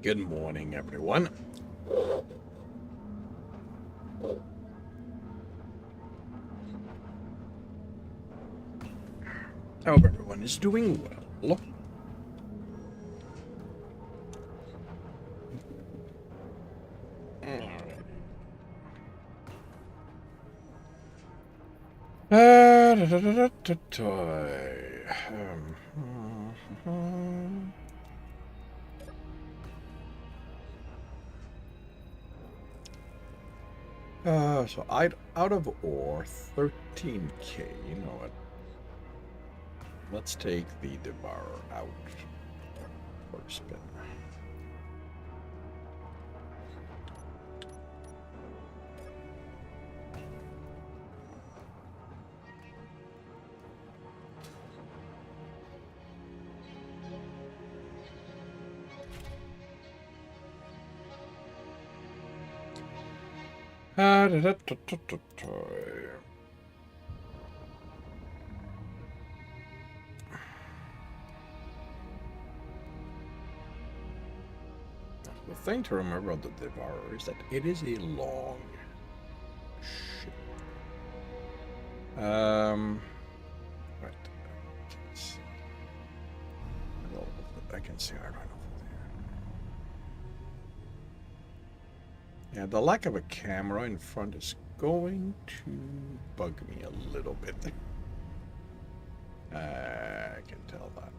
Good morning, everyone. I hope everyone is doing well. So out of ore, 13k. You know what? Let's take the Devourer out for a spin. The thing to remember about the Devourer is that it is a long ship. Right. I can see iron over there. Yeah, the lack of a camera in front is going to bug me a little bit. I can tell that.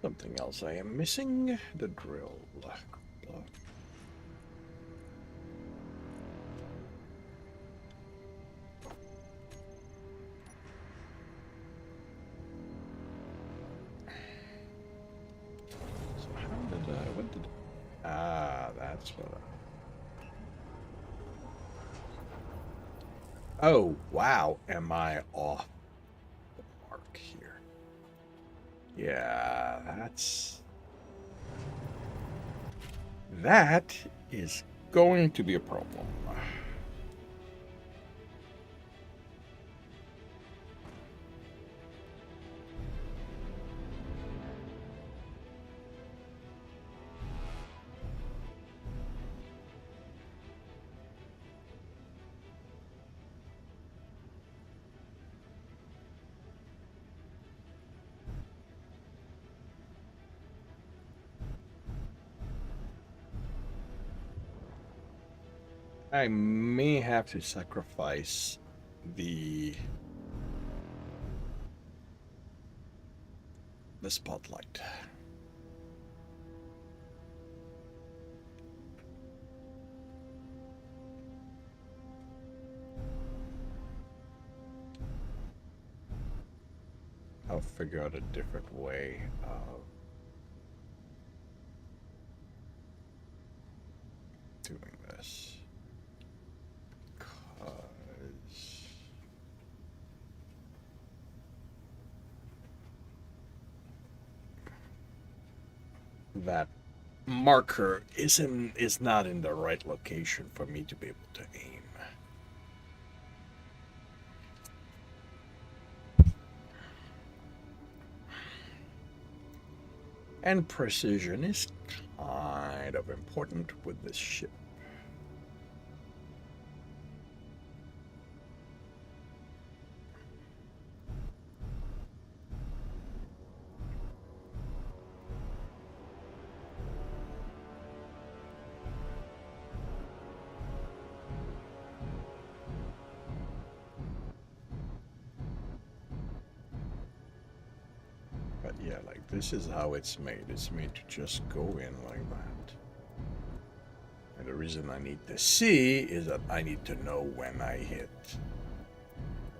Something else I am missing, the drill. So what did, that's what oh, wow, am I off the mark here? Yeah, that is going to be a problem. I may have to sacrifice the spotlight. I'll figure out a different way of doing this. that marker is not in the right location for me to be able to aim. And precision is kind of important with this ship. But yeah, like this is how it's made. It's made to just go in like that. And the reason I need to see is that I need to know when I hit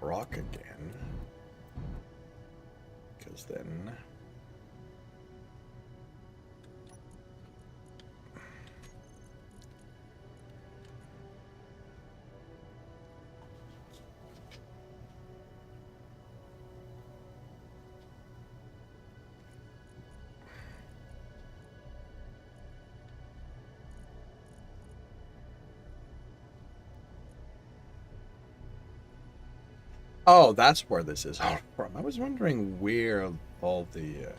rock again. Because then... Oh, that's where this is from. I was wondering where all the...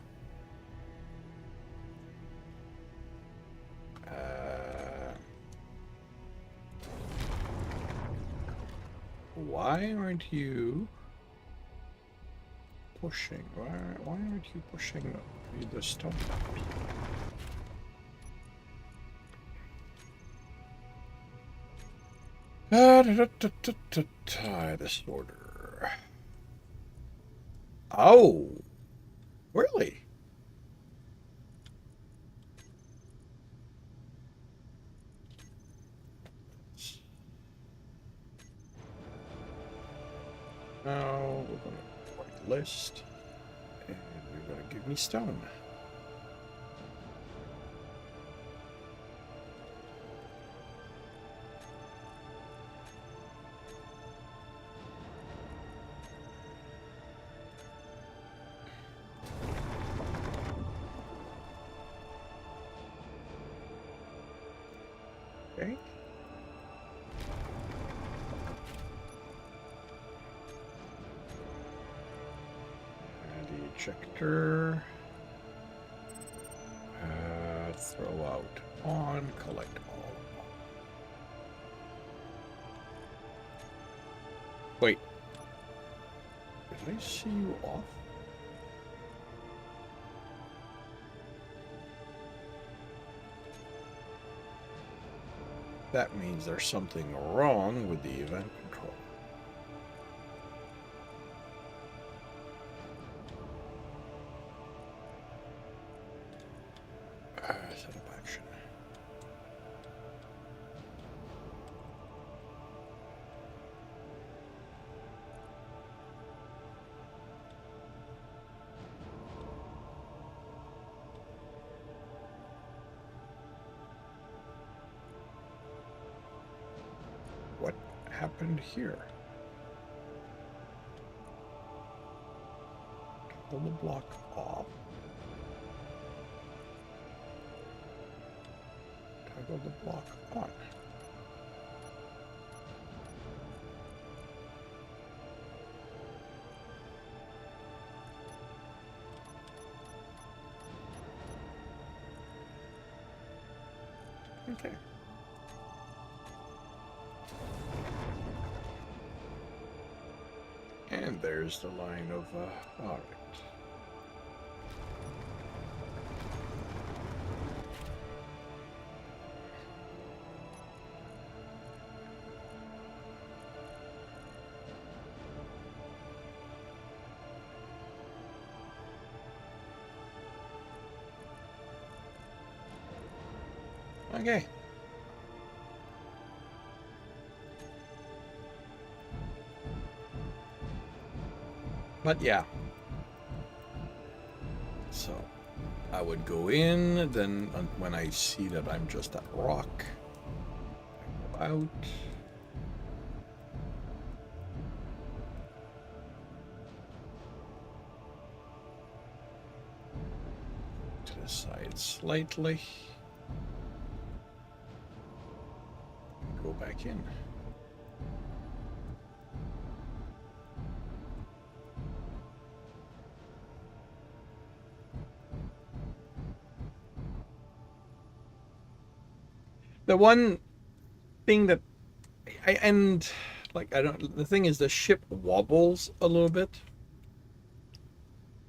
why aren't you pushing? Why aren't you pushing the stone out? This order. Oh, really? Now we're going to white list, and you're going to give me stone. Okay. Ejector. Throw out on, collect all. Wait. Did I see you off? That means there's something wrong with the event control. Set up action. What happened here? Pull the block off. Toggle the block on. Okay. And there's the line of, all right. Okay. But yeah. So I would go in, then when I see that I'm just at rock, I go out. To the side slightly. Go back in. The one thing that the thing is the ship wobbles a little bit,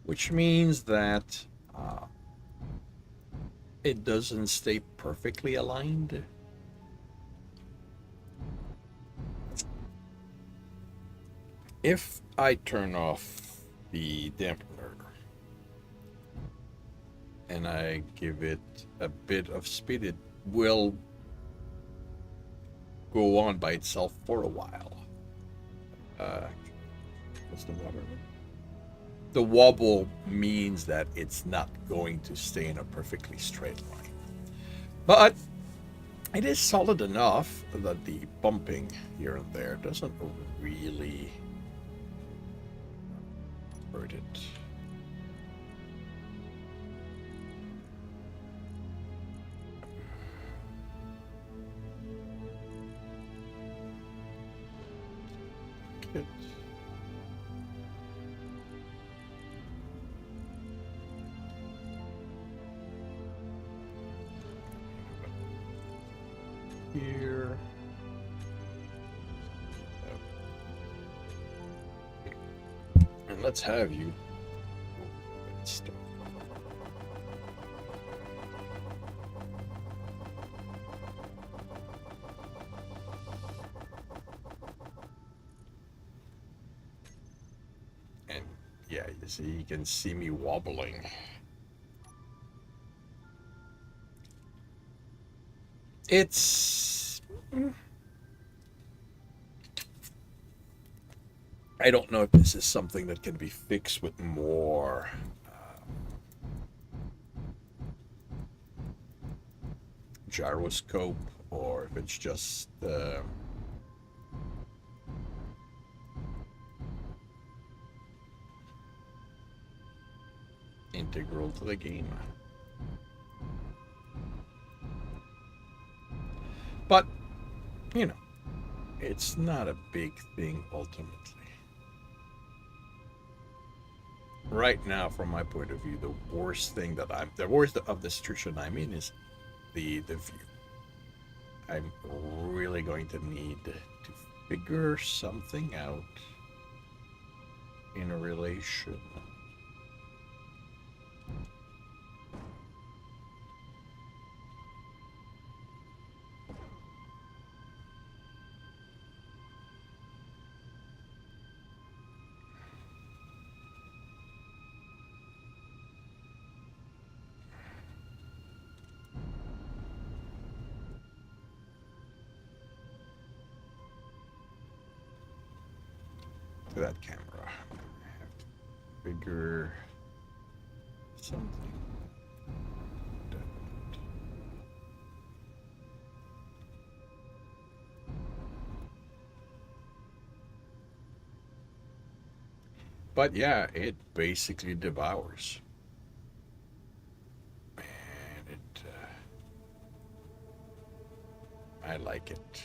which means that it doesn't stay perfectly aligned. If I turn off the dampener and I give it a bit of speed, it will go on by itself for a while. What's the water? The wobble means that it's not going to stay in a perfectly straight line. But it is solid enough that the bumping here and there doesn't really hurt it. Good. Here. And let's have you. And yeah, you see, you can see me wobbling. It's... I don't know if this is something that can be fixed with more gyroscope, or if it's just integral to the game. But, you know, it's not a big thing ultimately. Right now, from my point of view, the worst of the situation I'm in is the view. I'm really going to need to figure something out in relation. To that camera. I have to figure something out. But yeah, it basically devours. And I like it.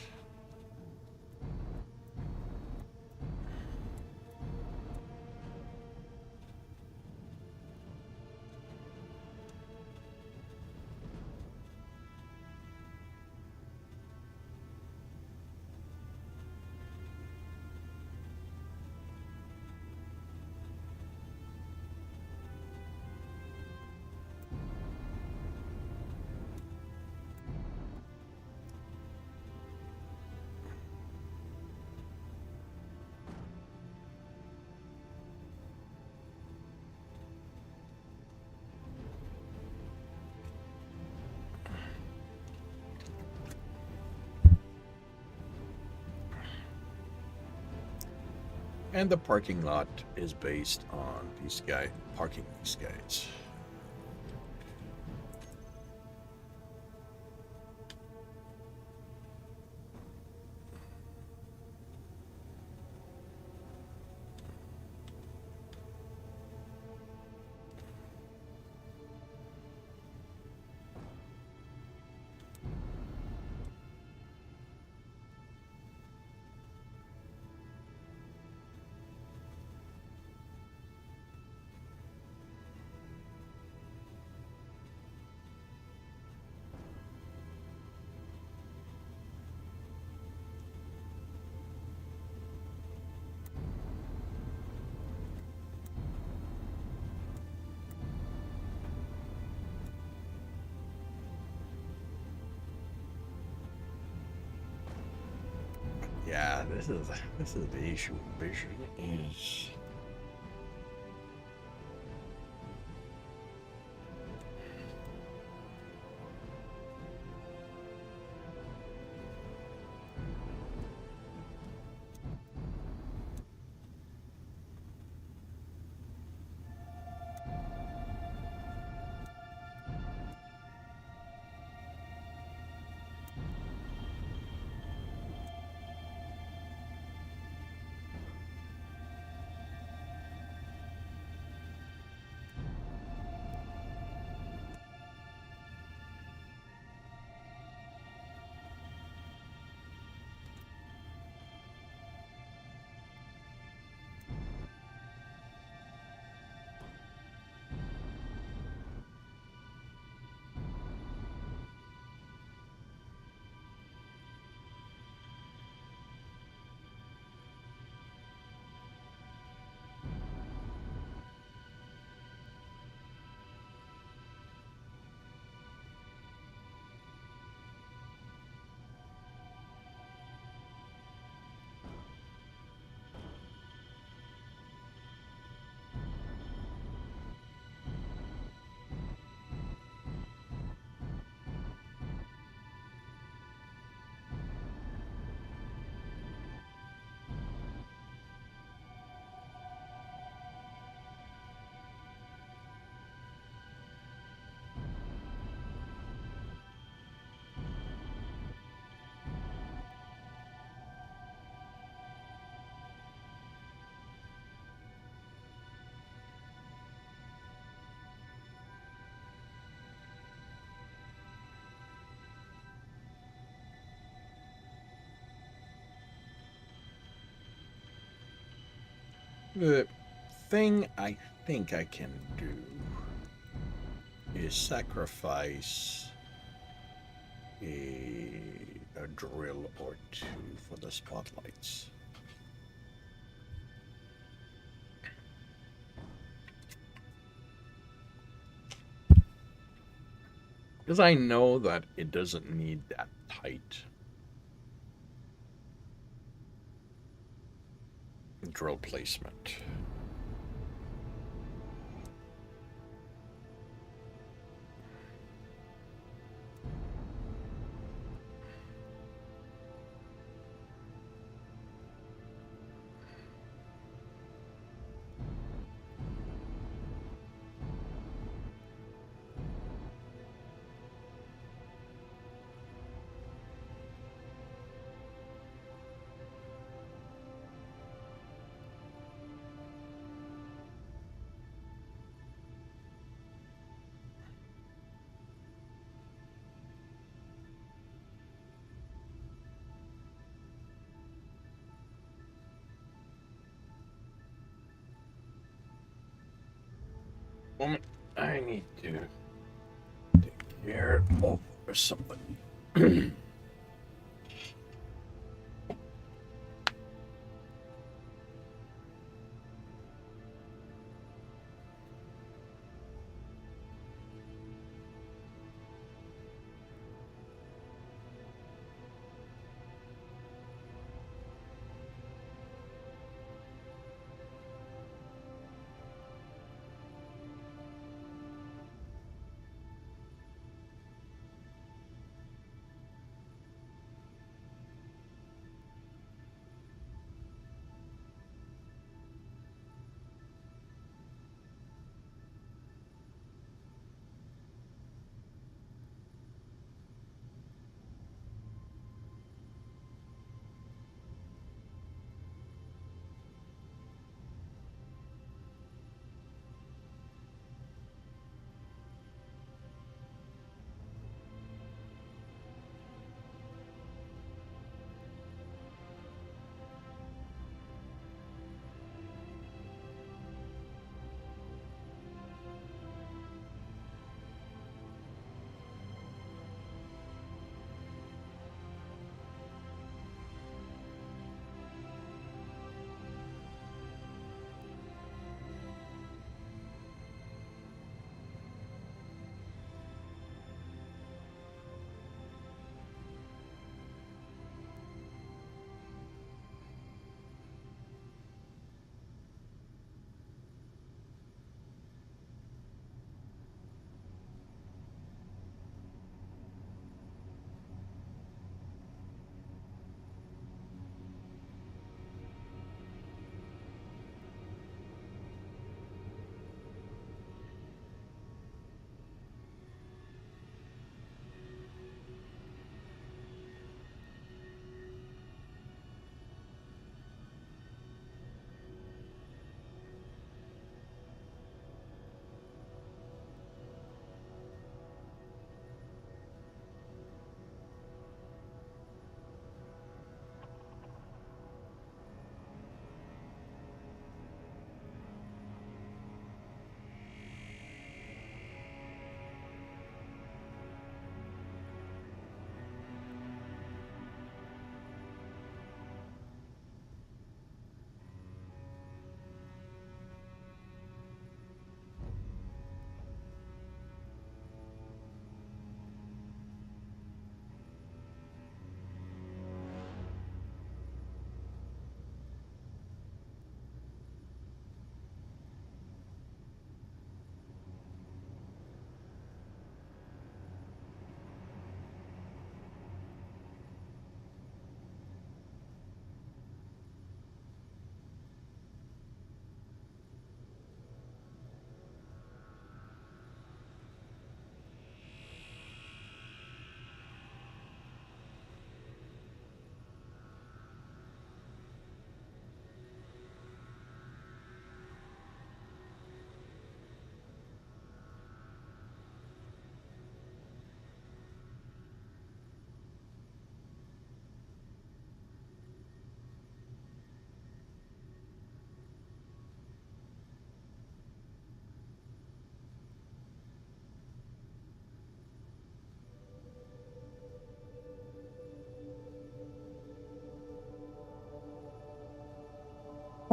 And the parking lot is based on parking these guys. Yeah, this is the issue. Vision is. The thing I think I can do is sacrifice a drill or two for the spotlights. Because I know that it doesn't need that tight drill placement. Moment, I need to take care of something.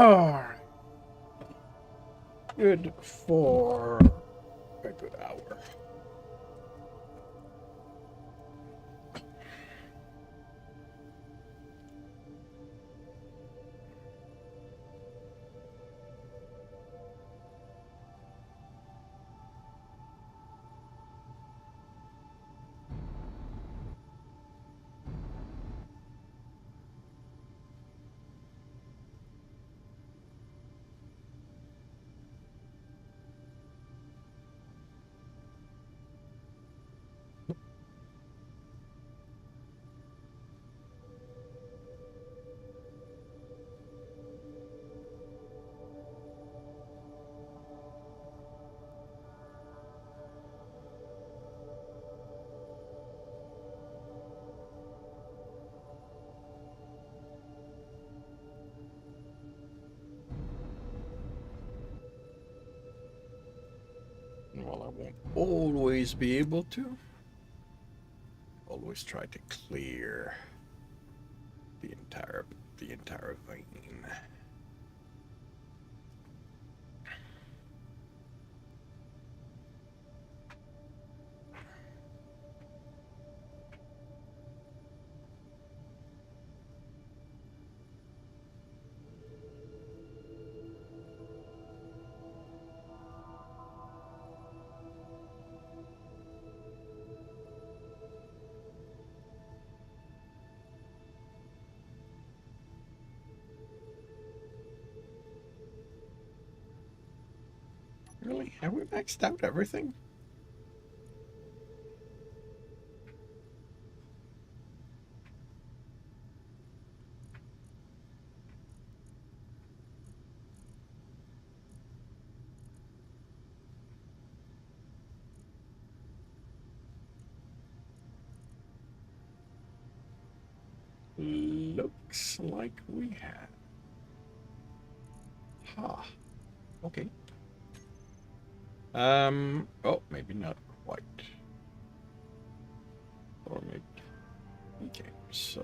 Alright. Good for a good hour. Well, I won't always be able to. Always try to clear the entire vein. Really? Have we maxed out everything? Looks like we have. Huh. Okay. Oh, maybe not quite. Or maybe. Okay, so.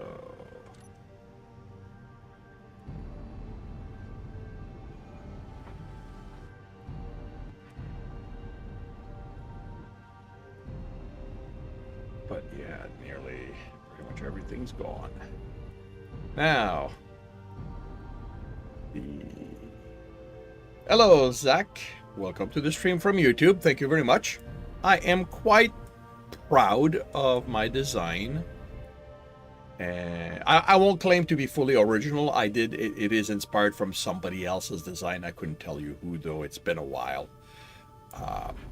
But yeah, nearly pretty much everything's gone. Now. Hello, Zach. Welcome to the stream from YouTube. Thank you very much. I am quite proud of my design. I won't claim to be fully original. It is inspired from somebody else's design. I couldn't tell you who, though. It's been a while.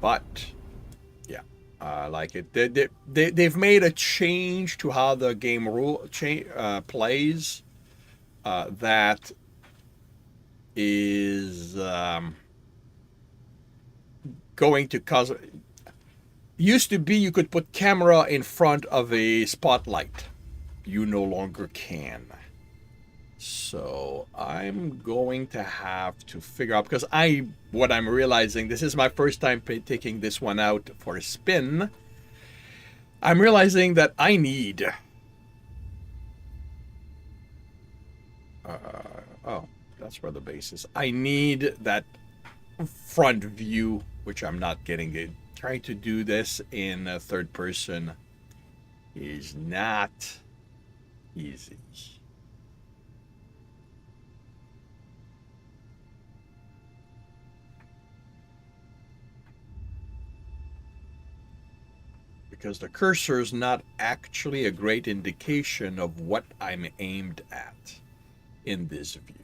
But yeah, I like it. They've made a change to how the game plays. That is going to cause. Used to be you could put camera in front of a spotlight. You no longer can. So I'm going to have to figure out, because what I'm realizing, this is my first time taking this one out for a spin. I'm realizing that I need. Oh, that's where the base is. I need that front view, which I'm not getting. It. Trying to do this in a third person is not easy. Because the cursor is not actually a great indication of what I'm aimed at in this view.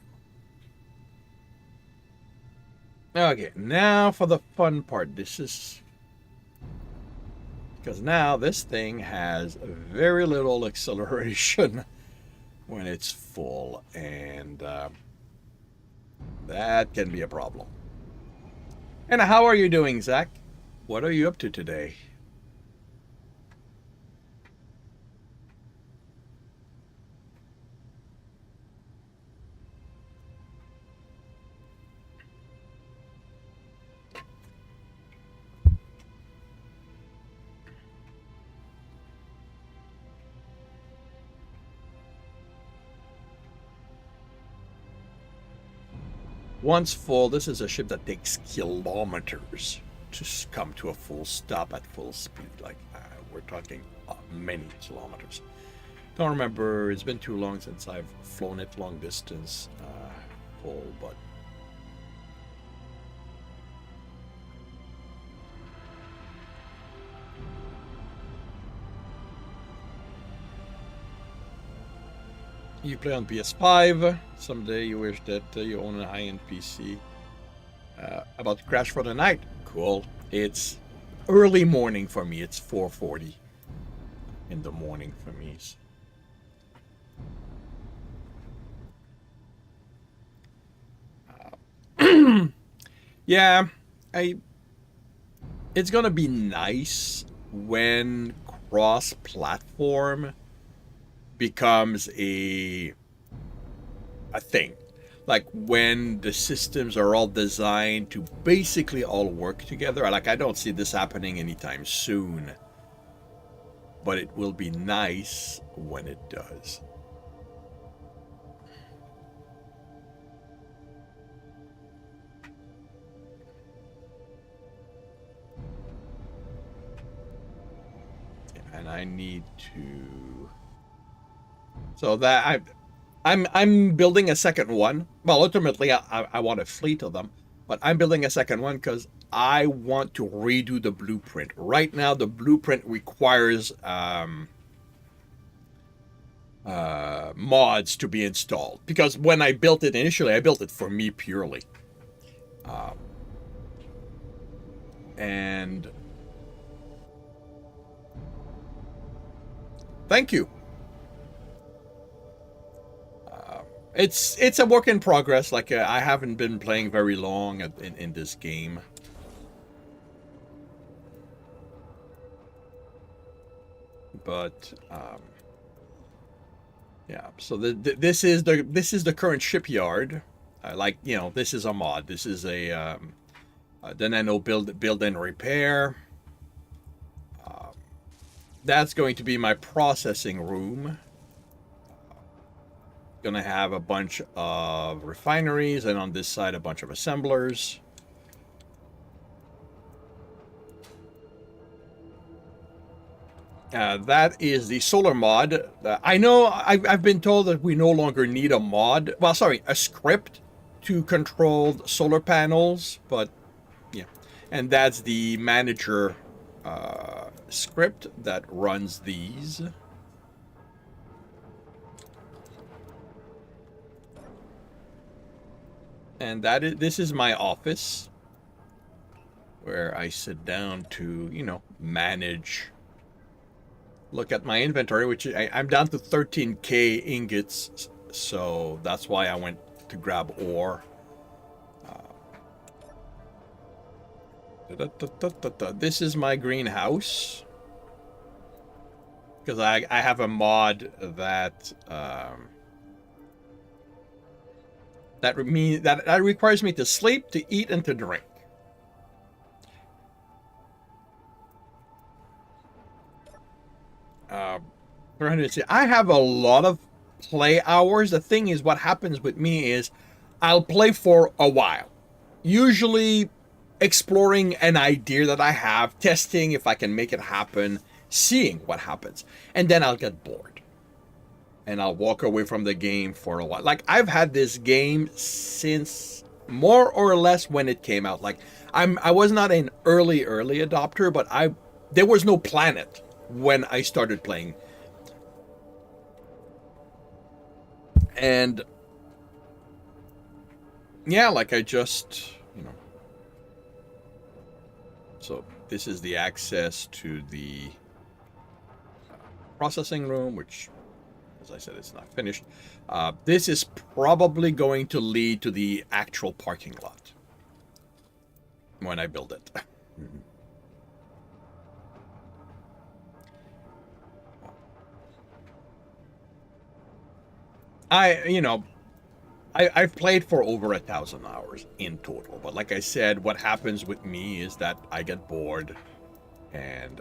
Okay, now for the fun part. This is because now this thing has very little acceleration when it's full, and that can be a problem. And how are you doing, Zach? What are you up to today? Once full, this is a ship that takes kilometers to come to a full stop at full speed. Like, we're talking many kilometers. Don't remember, it's been too long since I've flown it long distance full, but you play on PS5. Someday you wish that you own a high-end PC. About to crash for the night. Cool. It's early morning for me. It's 4:40 in the morning for me. Yeah, it's gonna be nice when cross-platform becomes a thing. Like when the systems are all designed to basically all work together. Like, I don't see this happening anytime soon, but it will be nice when it does. And I need to, so that I'm building a second one. Well, ultimately, I want a fleet of them, but I'm building a second one because I want to redo the blueprint. Right now, the blueprint requires mods to be installed. Because when I built it initially, I built it for me purely. And thank you. It's a work in progress. Like, I haven't been playing very long in this game. But yeah. So this is the current shipyard. Like, you know, this is a mod. This is a the Nano build and repair. That's going to be my processing room. Gonna have a bunch of refineries, and on this side a bunch of assemblers. That is the solar mod. I know I've been told that we no longer need a mod. Well, sorry, a script to control solar panels, but yeah. And that's the manager script that runs these. And this is my office, where I sit down to, you know, manage. Look at my inventory, which I'm down to 13k ingots, so that's why I went to grab ore. This is my greenhouse, because I have a mod that that requires me to sleep, to eat, and to drink. I have a lot of play hours. The thing is, what happens with me is I'll play for a while, usually exploring an idea that I have, testing if I can make it happen, seeing what happens, and then I'll get bored and I'll walk away from the game for a while. Like, I've had this game since more or less when it came out. Like, I was not an early adopter, but there was no Planet when I started playing. And yeah, like, I just, you know. So this is the access to the processing room, which, as I said, it's not finished. This is probably going to lead to the actual parking lot when I build it. I've played for over 1,000 hours in total, but like I said, what happens with me is that I get bored, and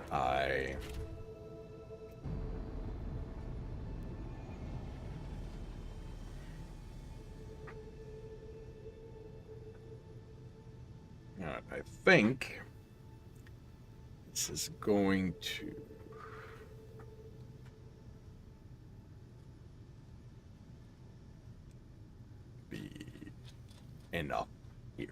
But I think this is going to be enough-ish.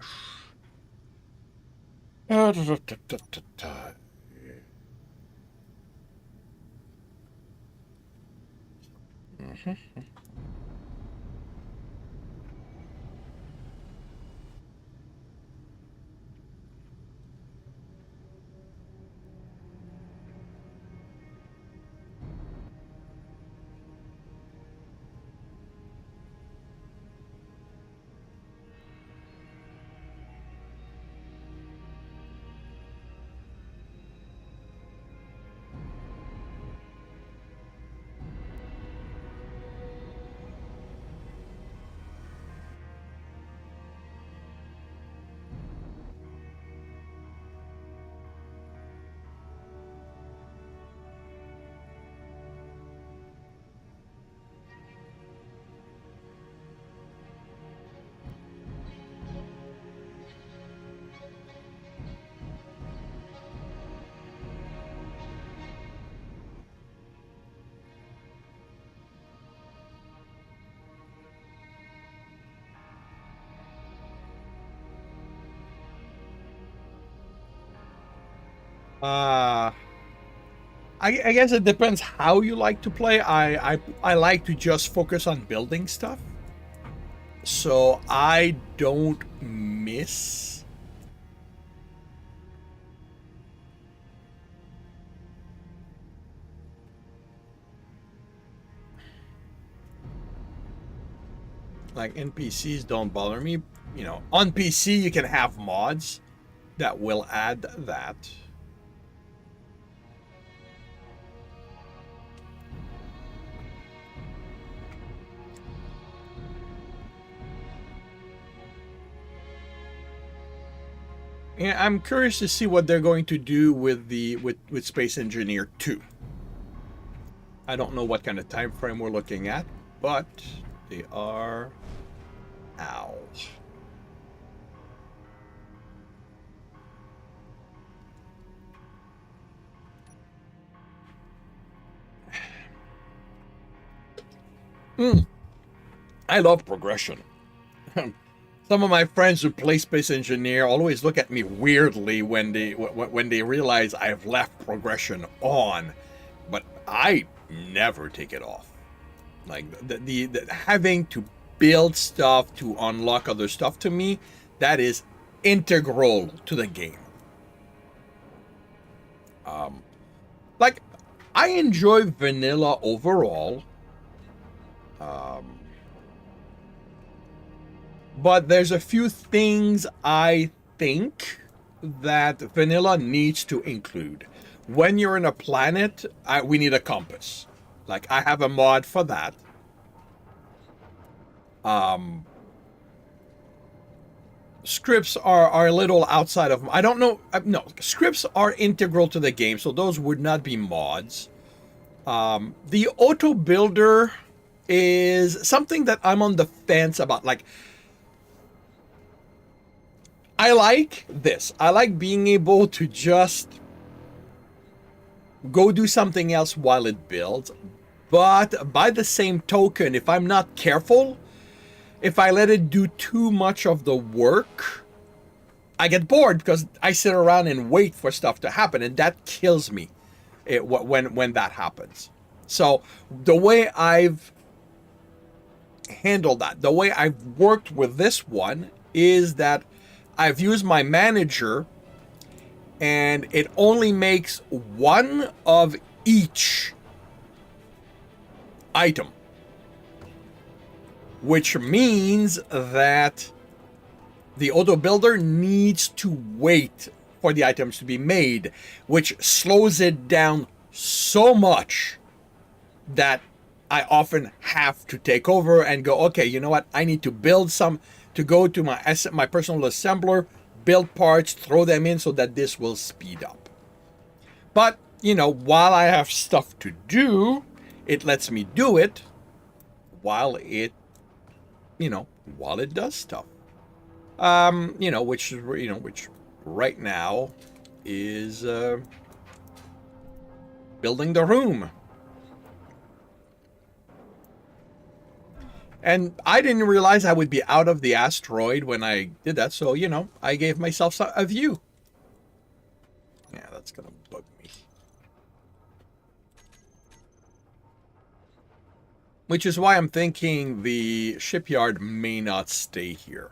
Uh, I guess it depends how you like to play. I like to just focus on building stuff, so I don't miss. Like NPCs don't bother me. You know, on PC you can have mods that will add that. Yeah, I'm curious to see what they're going to do with the with Space Engineer 2. I don't know what kind of time frame we're looking at, but they are. Ow. I love progression. Some of my friends who play Space Engineer always look at me weirdly when they realize I've left progression on, but I never take it off. Like the having to build stuff to unlock other stuff, to me, that is integral to the game. Like, I enjoy vanilla overall. But there's a few things I think that vanilla needs to include. When you're in a planet, we need a compass. Like, I have a mod for that. Scripts are a little outside of. I don't know. No, scripts are integral to the game, so those would not be mods. The auto builder is something that I'm on the fence about. Like, I like this. I like being able to just go do something else while it builds. But by the same token, if I'm not careful, if I let it do too much of the work, I get bored because I sit around and wait for stuff to happen, and that kills me when that happens. So the way I've handled that, the way I've worked with this one, is that I've used my manager, and it only makes one of each item, which means that the auto builder needs to wait for the items to be made, which slows it down so much that I often have to take over and go, okay, you know what? I need to build some, to go to my personal assembler, build parts, throw them in so that this will speed up. But, you know, while I have stuff to do, it lets me do it while it, while it does stuff. Which right now is building the room. And I didn't realize I would be out of the asteroid when I did that, so, you know, I gave myself a view. Yeah, that's gonna bug me. Which is why I'm thinking the shipyard may not stay here.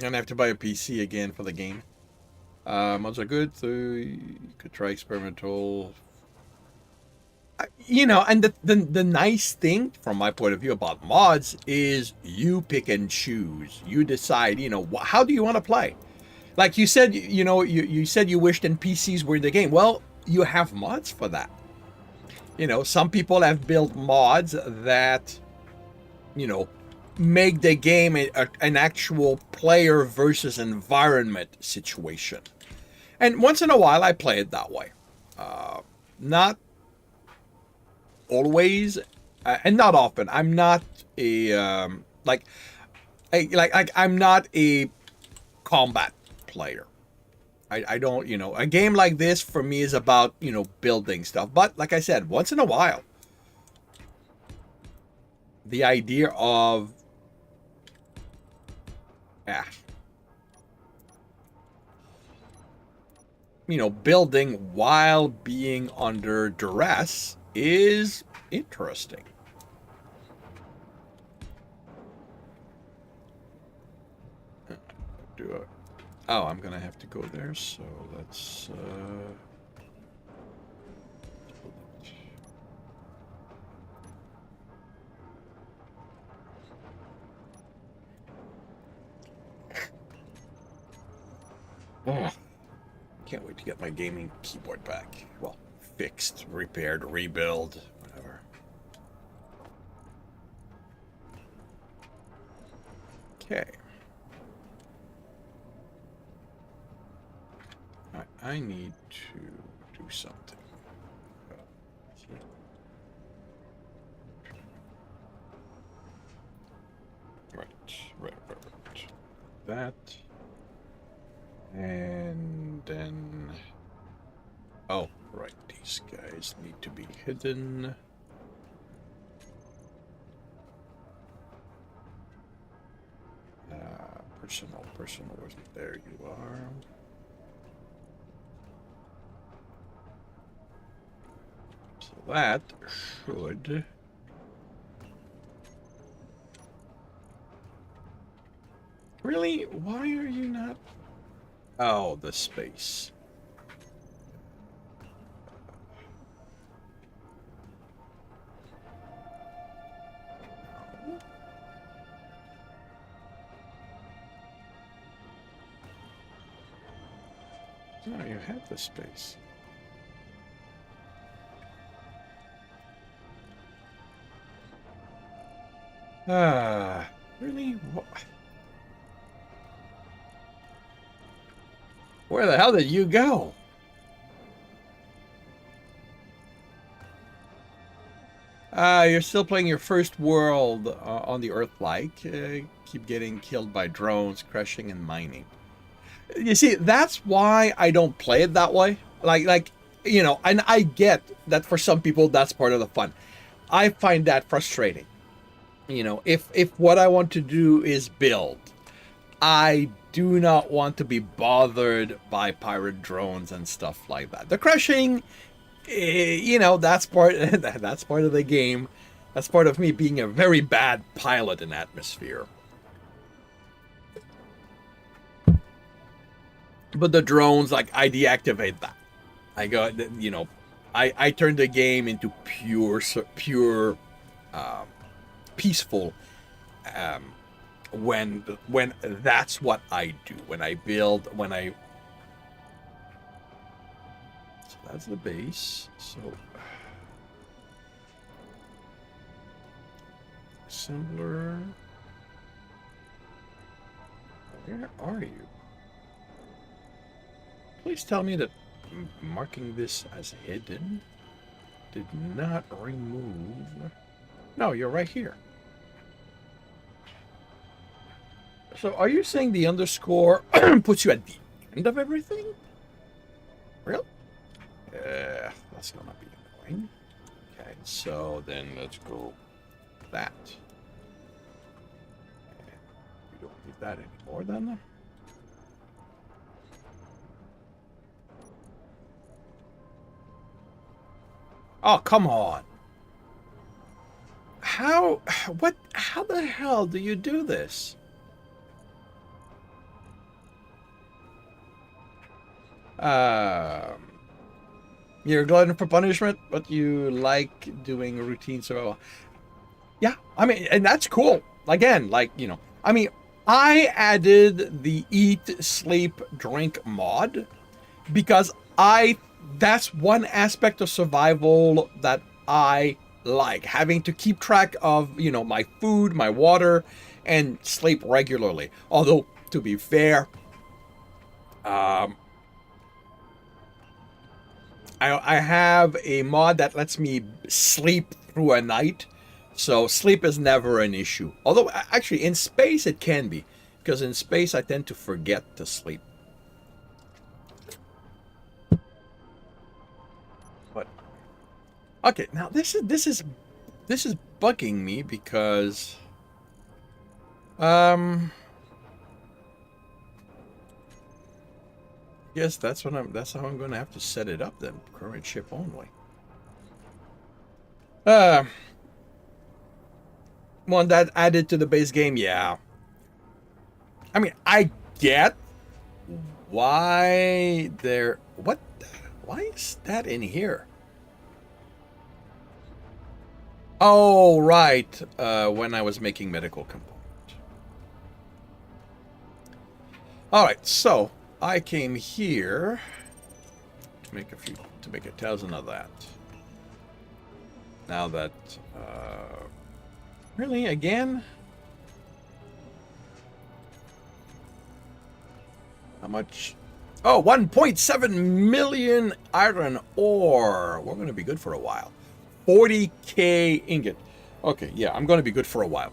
And I have to buy a PC again for the game. Mods are good, so you could try experimental. You know, and the nice thing from my point of view about mods is you pick and choose. You decide, you know, how do you want to play? Like you said, you know, you said you wished NPCs were in the game. Well, you have mods for that. You know, some people have built mods that, you know, make the game an actual player versus environment situation. And once in a while, I play it that way. Not always, and not often. I'm not a I'm not a combat player. I don't, you know, a game like this for me is about, you know, building stuff. But like I said, once in a while, the idea of you know, building while being under duress is interesting. Oh, I'm gonna have to go there, so let's can't wait to get my gaming keyboard back. Well, fixed, repaired, rebuild, whatever. Okay. I need to do something. Right. That. And then... Oh, right. These guys need to be hidden. Personal wasn't there. You are. So that should... Really? Why are you not... Oh, the space. No, you have the space. Really? Where the hell did you go? You're still playing your first world on the Earth-like. Keep getting killed by drones, crushing and mining. You see, that's why I don't play it that way. Like, you know, and I get that for some people that's part of the fun. I find that frustrating. You know, if what I want to do is build, I do not want to be bothered by pirate drones and stuff like that. The crushing, you know, that's part of the game. That's part of me being a very bad pilot in Atmosphere. But the drones, like, I deactivate that. I go, you know, I turn the game into pure peaceful when that's what I do. When I build, so that's the base. So assembler, where are you? Please tell me that marking this as hidden did not remove... No, you're right here. So are you saying the underscore puts you at the end of everything? Really? Yeah, that's gonna be annoying. Okay, so then let's go that. We don't need that anymore then. Oh, come on. How the hell do you do this? You're a glutton for punishment, but you like doing routine survival. Yeah, I mean, and that's cool. Again, like, you know, I mean, I added the eat, sleep, drink mod because that's one aspect of survival that I like, having to keep track of, you know, my food, my water, and sleep regularly. Although, to be fair, I have a mod that lets me sleep through a night, so sleep is never an issue. Although, actually, in space it can be, because in space I tend to forget to sleep. But okay, now this is bugging me because yes, that's how I'm gonna have to set it up then. Current ship only. One that added to the base game, yeah. I mean, I get why there. Why is that in here? Oh, right. When I was making medical component. All right, so I came here to make 1,000 of that. Now that, really, again? How much? Oh, 1.7 million iron ore. We're going to be good for a while. 40k ingot. Okay, yeah, I'm going to be good for a while.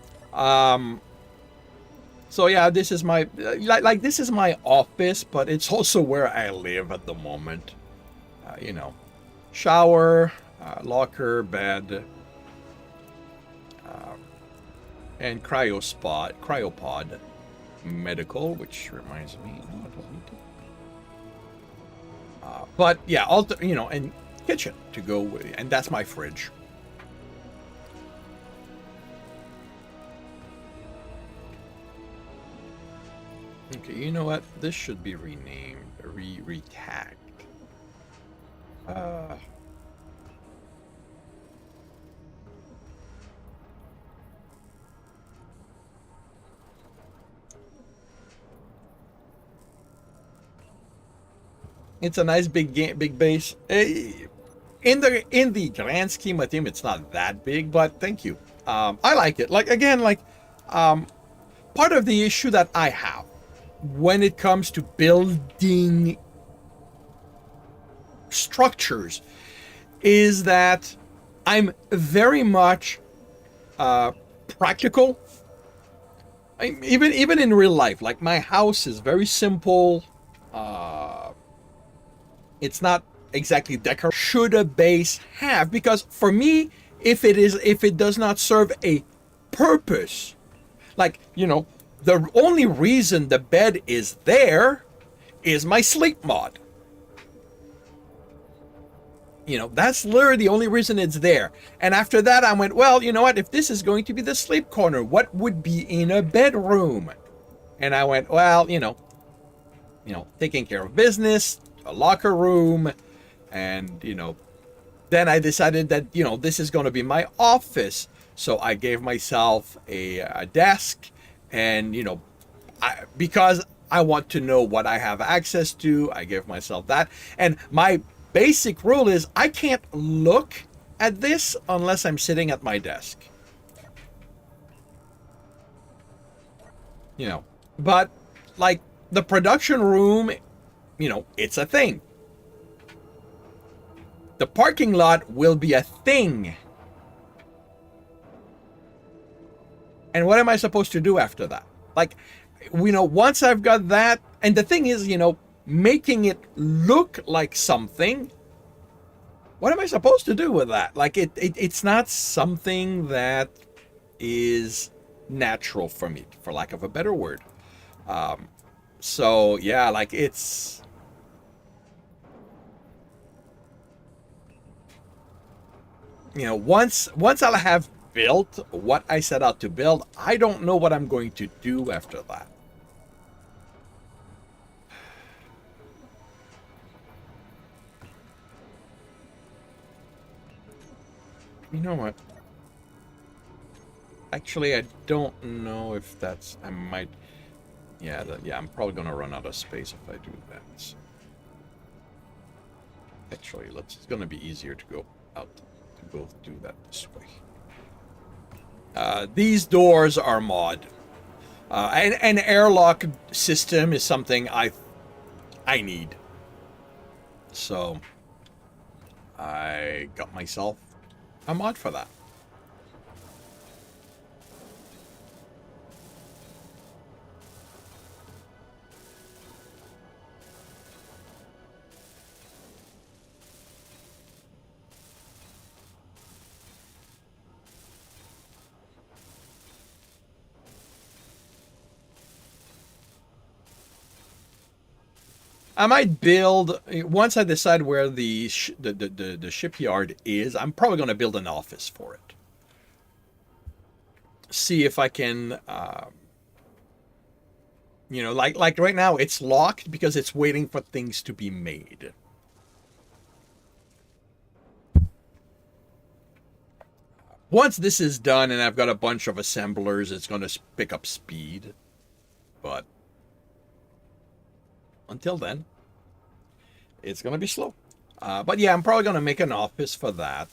So yeah, this is my like this is my office, but it's also where I live at the moment. You know, shower, locker, bed, and cryopod, medical, which reminds me, no, I don't need to. But yeah, you know, and kitchen to go with, and that's my fridge. Okay, you know what? This should be renamed, retagged. It's a nice big base. In the grand scheme of things, it's not that big, but thank you. I like it. Like again, like part of the issue that I have when it comes to building structures is that I'm very much practical. Even in real life, like my house is very simple. It's not exactly decorated. Should a base have? Because for me, if it does not serve a purpose, like, you know, the only reason the bed is there is my sleep mod. You know, that's literally the only reason it's there. And after that, I went, well, you know what? If this is going to be the sleep corner, what would be in a bedroom? And I went, well, you know, taking care of business, a locker room, and, you know, then I decided that, you know, this is going to be my office. So I gave myself a desk, and, you know, because I want to know what I have access to, I gave myself that. And my basic rule is I can't look at this unless I'm sitting at my desk. You know, but like the production room, you know, it's a thing. The parking lot will be a thing. And what am I supposed to do after that? Like, once I've got that, and the thing is, making it look like something, what am I supposed to do with that? Like, it's not something that is natural for me, for lack of a better word. So yeah, like it's, once I'll have built what I set out to build, I don't know what I'm going to do after that. You know what? Actually, I don't know if that's... I might... Yeah, I'm probably going to run out of space if I do that. So. Actually, it's going to be easier to go out, to go do that this way. These doors are mod. An airlock system is something I need. So, I got myself a mod for that. I might build, once I decide where the shipyard is, I'm probably going to build an office for it. See if I can, like right now it's locked because it's waiting for things to be made. Once this is done and I've got a bunch of assemblers, it's going to pick up speed. But until then, it's going to be slow. But yeah, I'm probably going to make an office for that.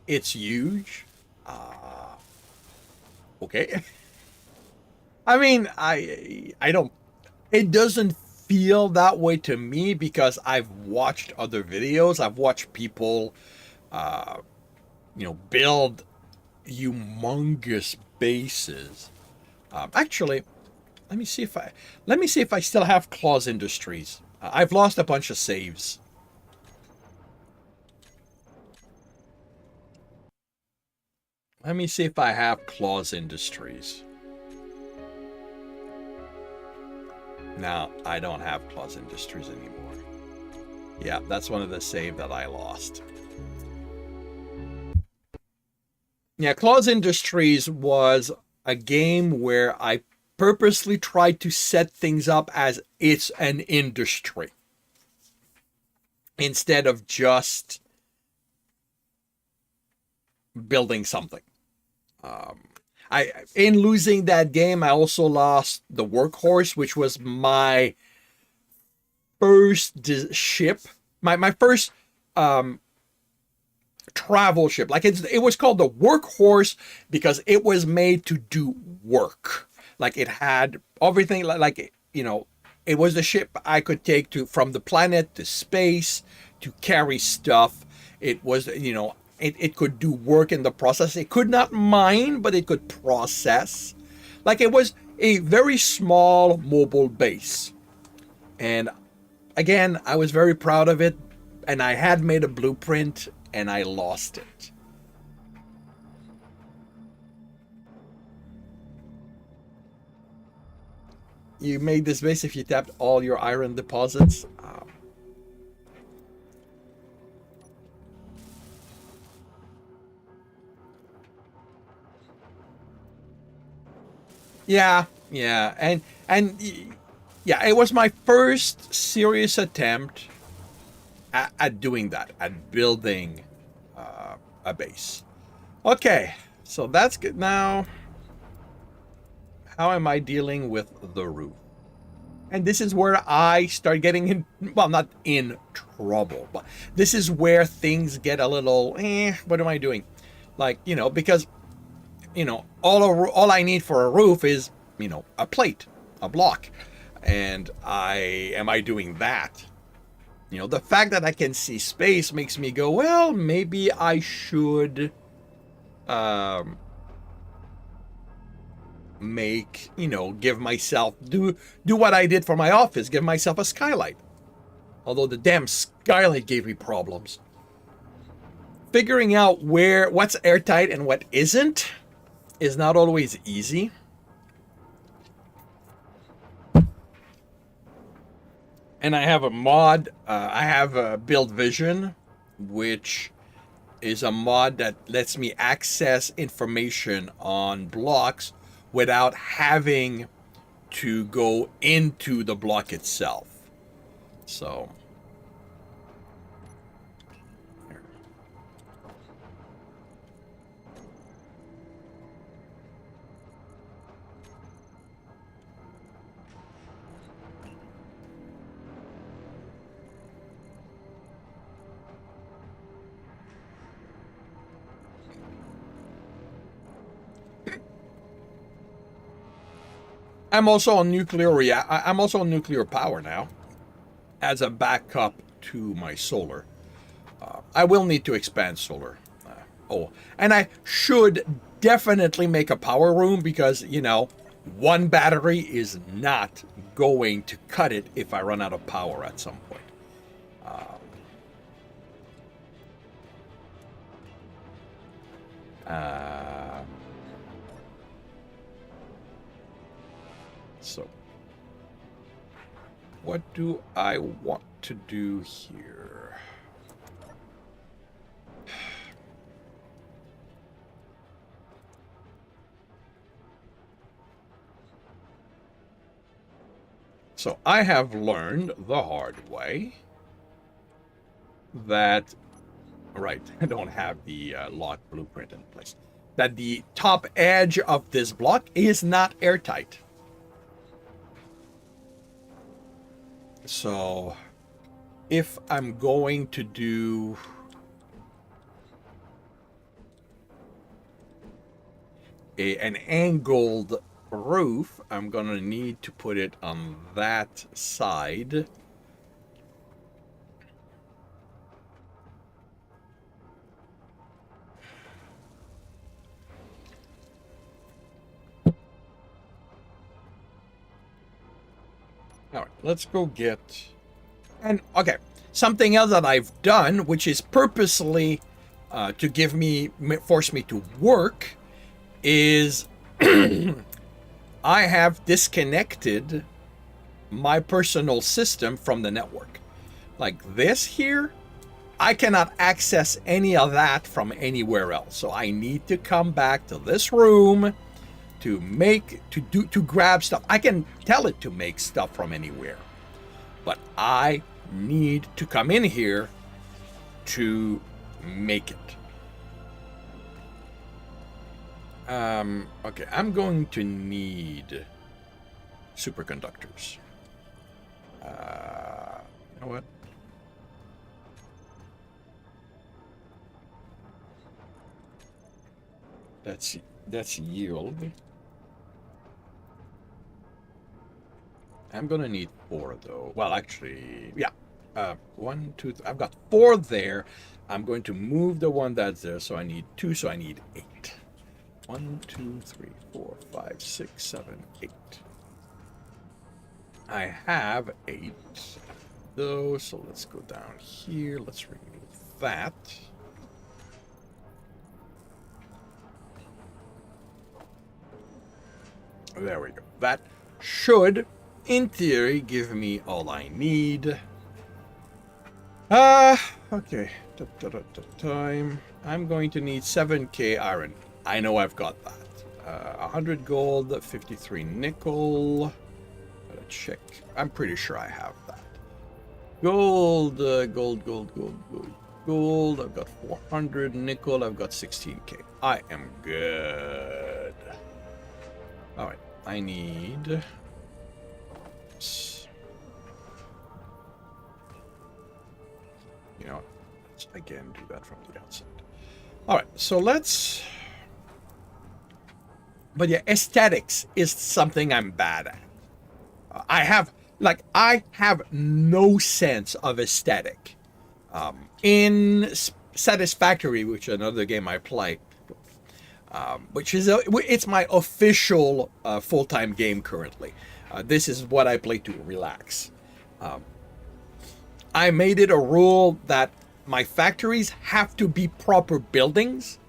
It's huge. Okay. I mean, I don't... It doesn't feel that way to me because I've watched other videos. I've watched people, build humongous bases. Actually, let me see if I still have Claws Industries. I've lost a bunch of saves. Let me see if I have Claws Industries. No, I don't have Claws Industries anymore. Yeah, that's one of the save that I lost. Yeah, Claws Industries was a game where I purposely tried to set things up as it's an industry instead of just building something. In losing that game, I also lost the Workhorse, which was my first ship, my first travel ship. Like it was called the Workhorse because it was made to do work. Like it had everything. It was the ship I could take from the planet to space to carry stuff. It was, it could do work in the process. It could not mine, but it could process. Like it was a very small mobile base. And again, I was very proud of it. And I had made a blueprint and I lost it. You made this base if you tapped all your iron deposits. Yeah, and yeah, it was my first serious attempt at doing that, at building a base. Okay, so that's good. Now, how am I dealing with the roof? And this is where I start getting in, well, not in trouble, but this is where things get a little, what am I doing? Like, because all I need for a roof is, a plate, a block. And am I doing that? You know, the fact that I can see space makes me go, well, maybe I should make, you know, give myself, do what I did for my office, give myself a skylight. Although the damn skylight gave me problems. Figuring out what's airtight and what isn't is not always easy. And I have a mod, I have a Build Vision, which is a mod that lets me access information on blocks without having to go into the block itself. So I'm also on nuclear power now, as a backup to my solar. I will need to expand solar. And I should definitely make a power room because, you know, one battery is not going to cut it if I run out of power at some point. So, what do I want to do here? So I have learned the hard way that, right, I don't have the lock blueprint in place, that the top edge of this block is not airtight. So if I'm going to do an angled roof, I'm gonna need to put it on that side. All right, let's go get, and okay, something else that I've done, which is purposely to force me to work, is I have disconnected my personal system from the network. Like this here, I cannot access any of that from anywhere else. So I need to come back to this room to grab stuff. I can tell it to make stuff from anywhere, but I need to come in here to make it. Okay, I'm going to need superconductors. You know what? That's yield. I'm gonna need 4 though. Well, actually, yeah. 1, 2, I've got 4 there. I'm going to move the one that's there, so I need 2, so I need 8. 1, 2, 3, 4, 5, 6, 7, 8. I have 8 though, so let's go down here. Let's remove that. There we go. That should, in theory, give me all I need. Okay. Time. I'm going to need 7k iron. I know I've got that. 100 gold, 53 nickel. Gotta check. I'm pretty sure I have that. Gold, gold. I've got 400 nickel. I've got 16k. I am good. All right. I need. You know, let's again do that from the outside. All right, so let's. But yeah, aesthetics is something I'm bad at. I have like I have no sense of aesthetic. In Satisfactory, which is another game I play, which is it's my official full-time game currently. This is what I play to relax. I made it a rule that my factories have to be proper buildings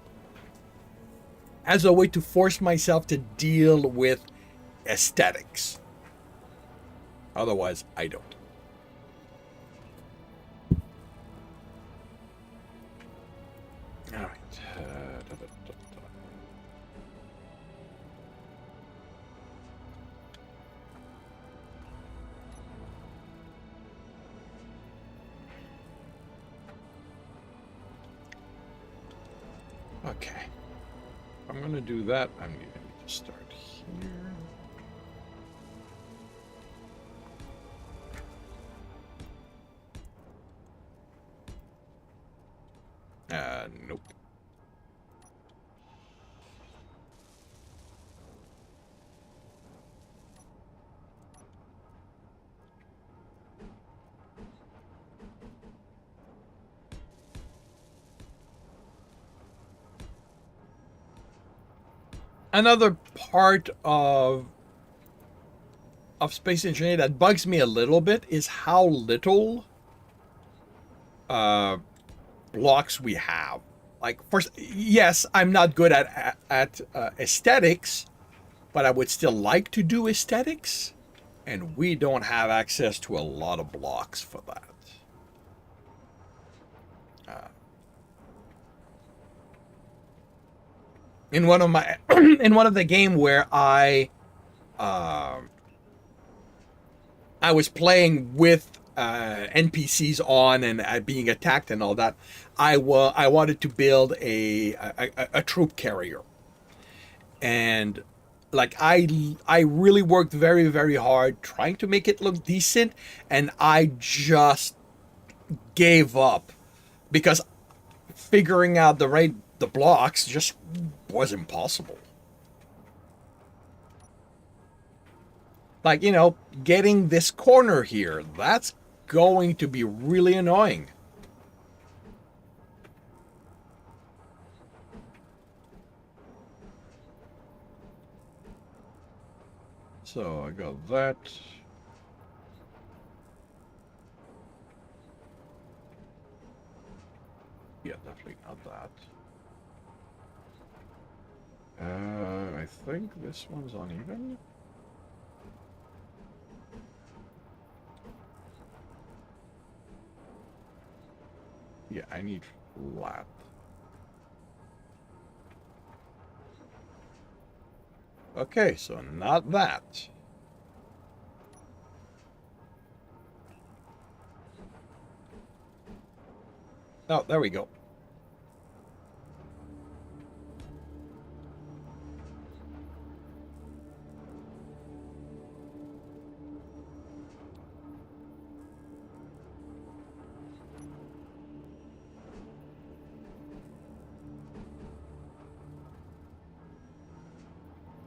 as a way to force myself to deal with aesthetics. Otherwise, I don't. All right. Okay. I'm going to do that. I'm going to start here. Nope. Another part of Space Engineer that bugs me a little bit is how little blocks we have. Like, first, yes, I'm not good at aesthetics, but I would still like to do aesthetics, and we don't have access to a lot of blocks for that. In one of my in one of the game where I was playing with NPCs on and being attacked and all that, I wanted to build a troop carrier, and like I really worked very, very hard trying to make it look decent, and I just gave up because figuring out the blocks just was impossible. Like, getting this corner here, that's going to be really annoying. So I got that. Yeah, definitely not that. I think this one's uneven. Yeah, I need flat. Okay, so not that. Oh, there we go.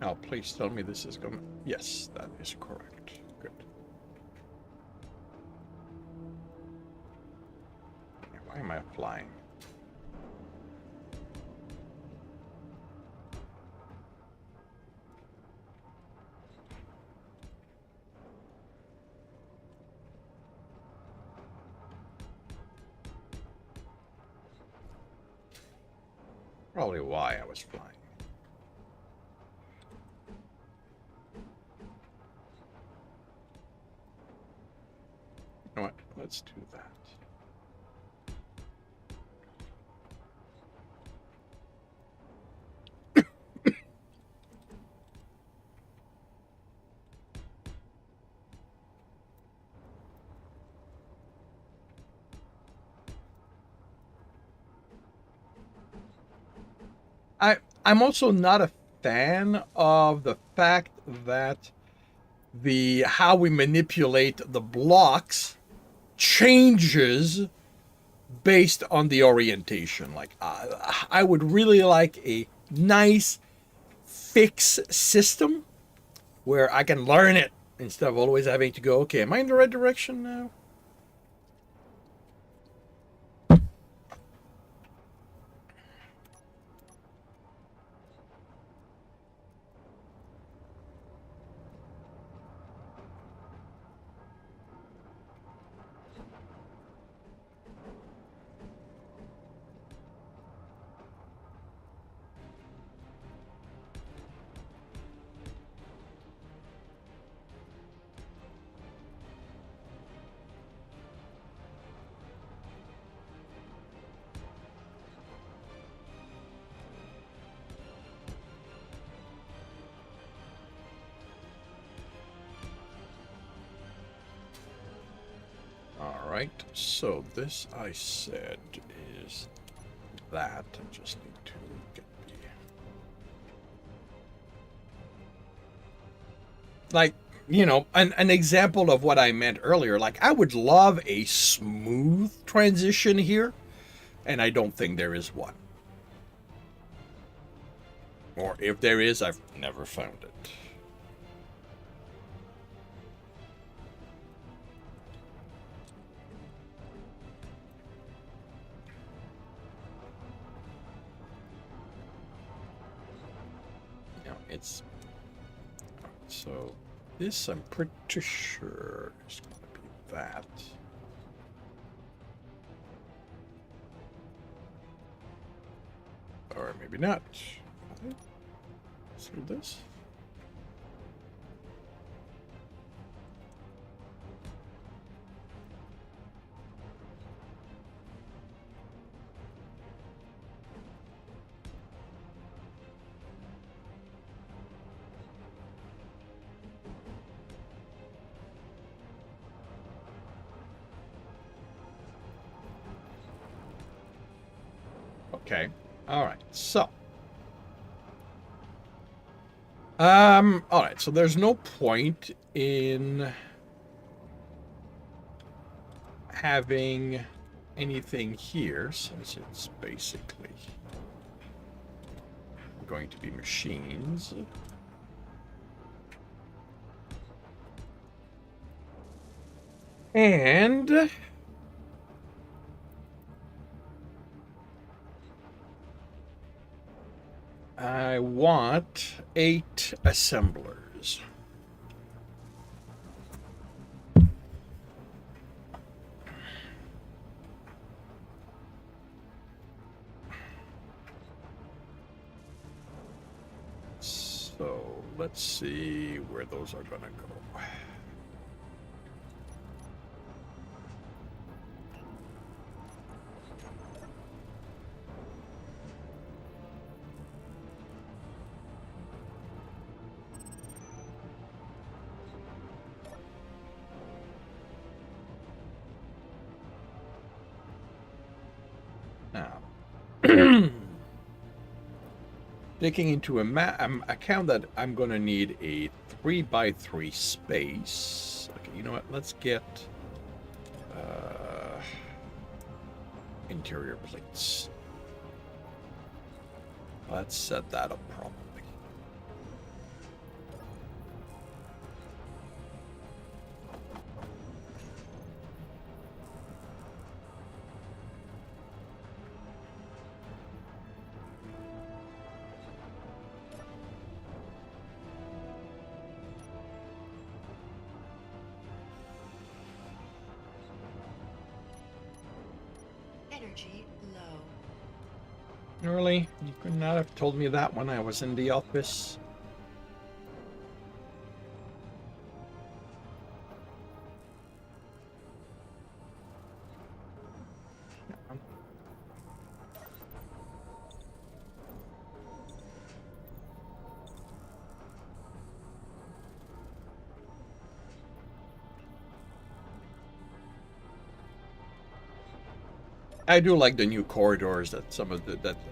Now, please tell me this is going. Yes, that is correct. Good. Why am I flying? Probably why I was flying. You know what? Let's do that. I'm also not a fan of the fact that how we manipulate the blocks changes based on the orientation. Like I would really like a nice fixed system where I can learn it Instead of always having to go, okay, am I in the right direction now? Alright, so this I said is that. I just need to get the... Like, you know, an example of what I meant earlier. Like, I would love a smooth transition here, and I don't think there is one. Or if there is, I've never found it. It's so this I'm pretty sure is going to be that. Or maybe not. See this? Okay. All right. So. All right. So there's no point in having anything here since it's basically going to be machines. And I want 8 assemblers. So let's see where those are going to go. Now, taking into account that I'm going to need a 3x3 space. Okay, you know what? Let's get interior plates. Let's set that up properly. Energy low. Really? You could not have told me that when I was in the office. I do like the new corridors that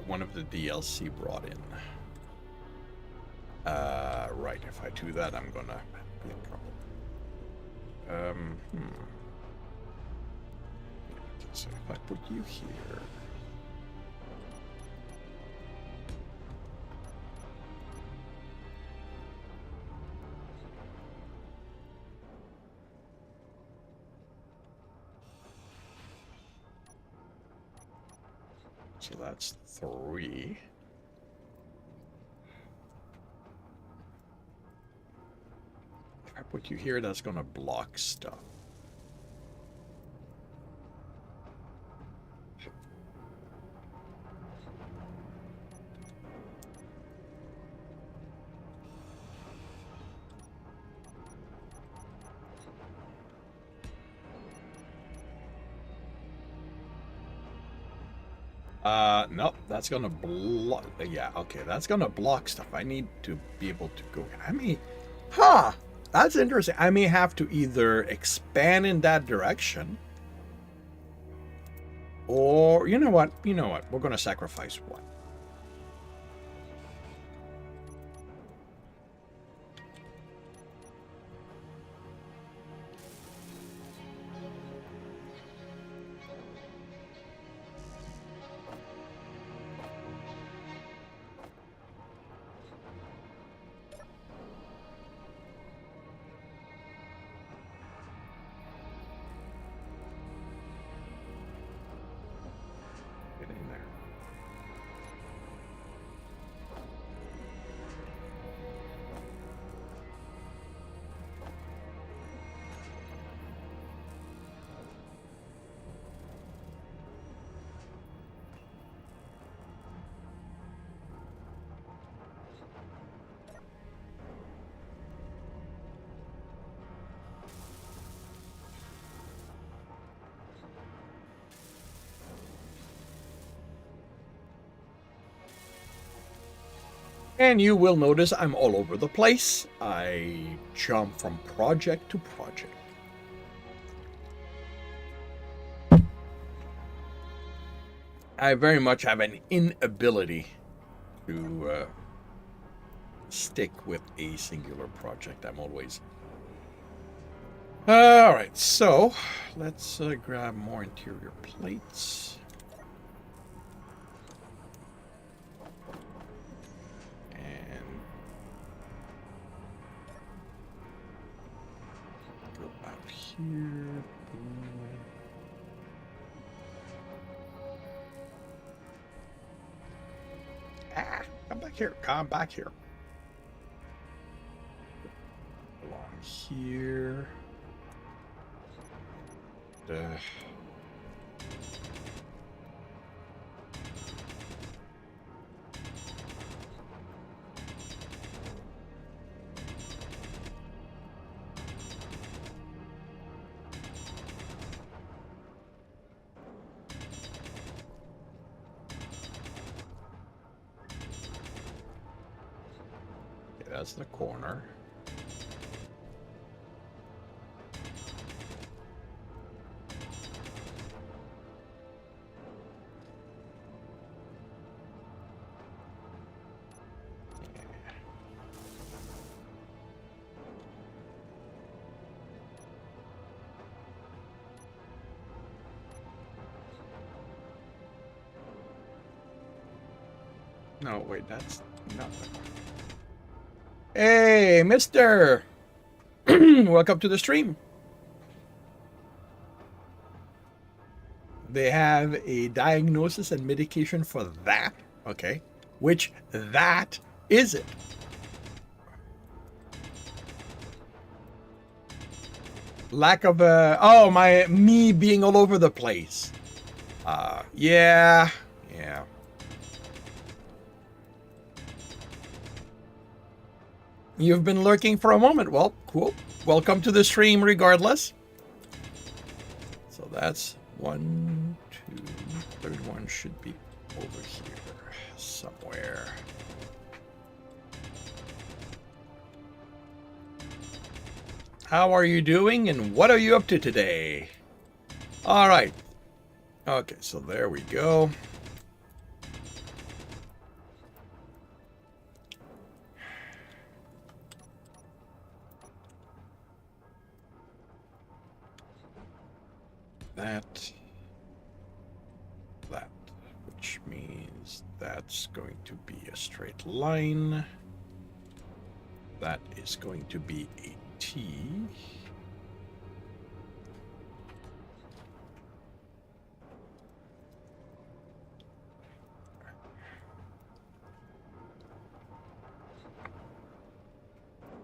one of the DLC brought in. Right. If I do that, I'm gonna be in trouble. So if I put you here. So that's 3. If I put you here, that's gonna block stuff. Nope, that's gonna block. Yeah, okay, that's gonna block stuff. I need to be able to go. I mean, that's interesting. I may have to either expand in that direction, or you know what? We're gonna sacrifice one. Get in there. And you will notice I'm all over the place. I jump from project to project. I very much have an inability to stick with a singular project. I'm always... All right, so let's grab more interior plates. And go out here. Boom. Come back here. Come back here. Along here. Okay, that's the corner. No, wait, that's nothing. Hey, mister! Welcome to the stream. They have a diagnosis and medication for that. Okay. Which that is it? Lack of me being all over the place. Yeah. You've been lurking for a moment. Well, cool. Welcome to the stream regardless. So that's 1, 2, third one should be over here somewhere. How are you doing and what are you up to today? All right. Okay, so there we go. That, which means that's going to be a straight line. That is going to be a T.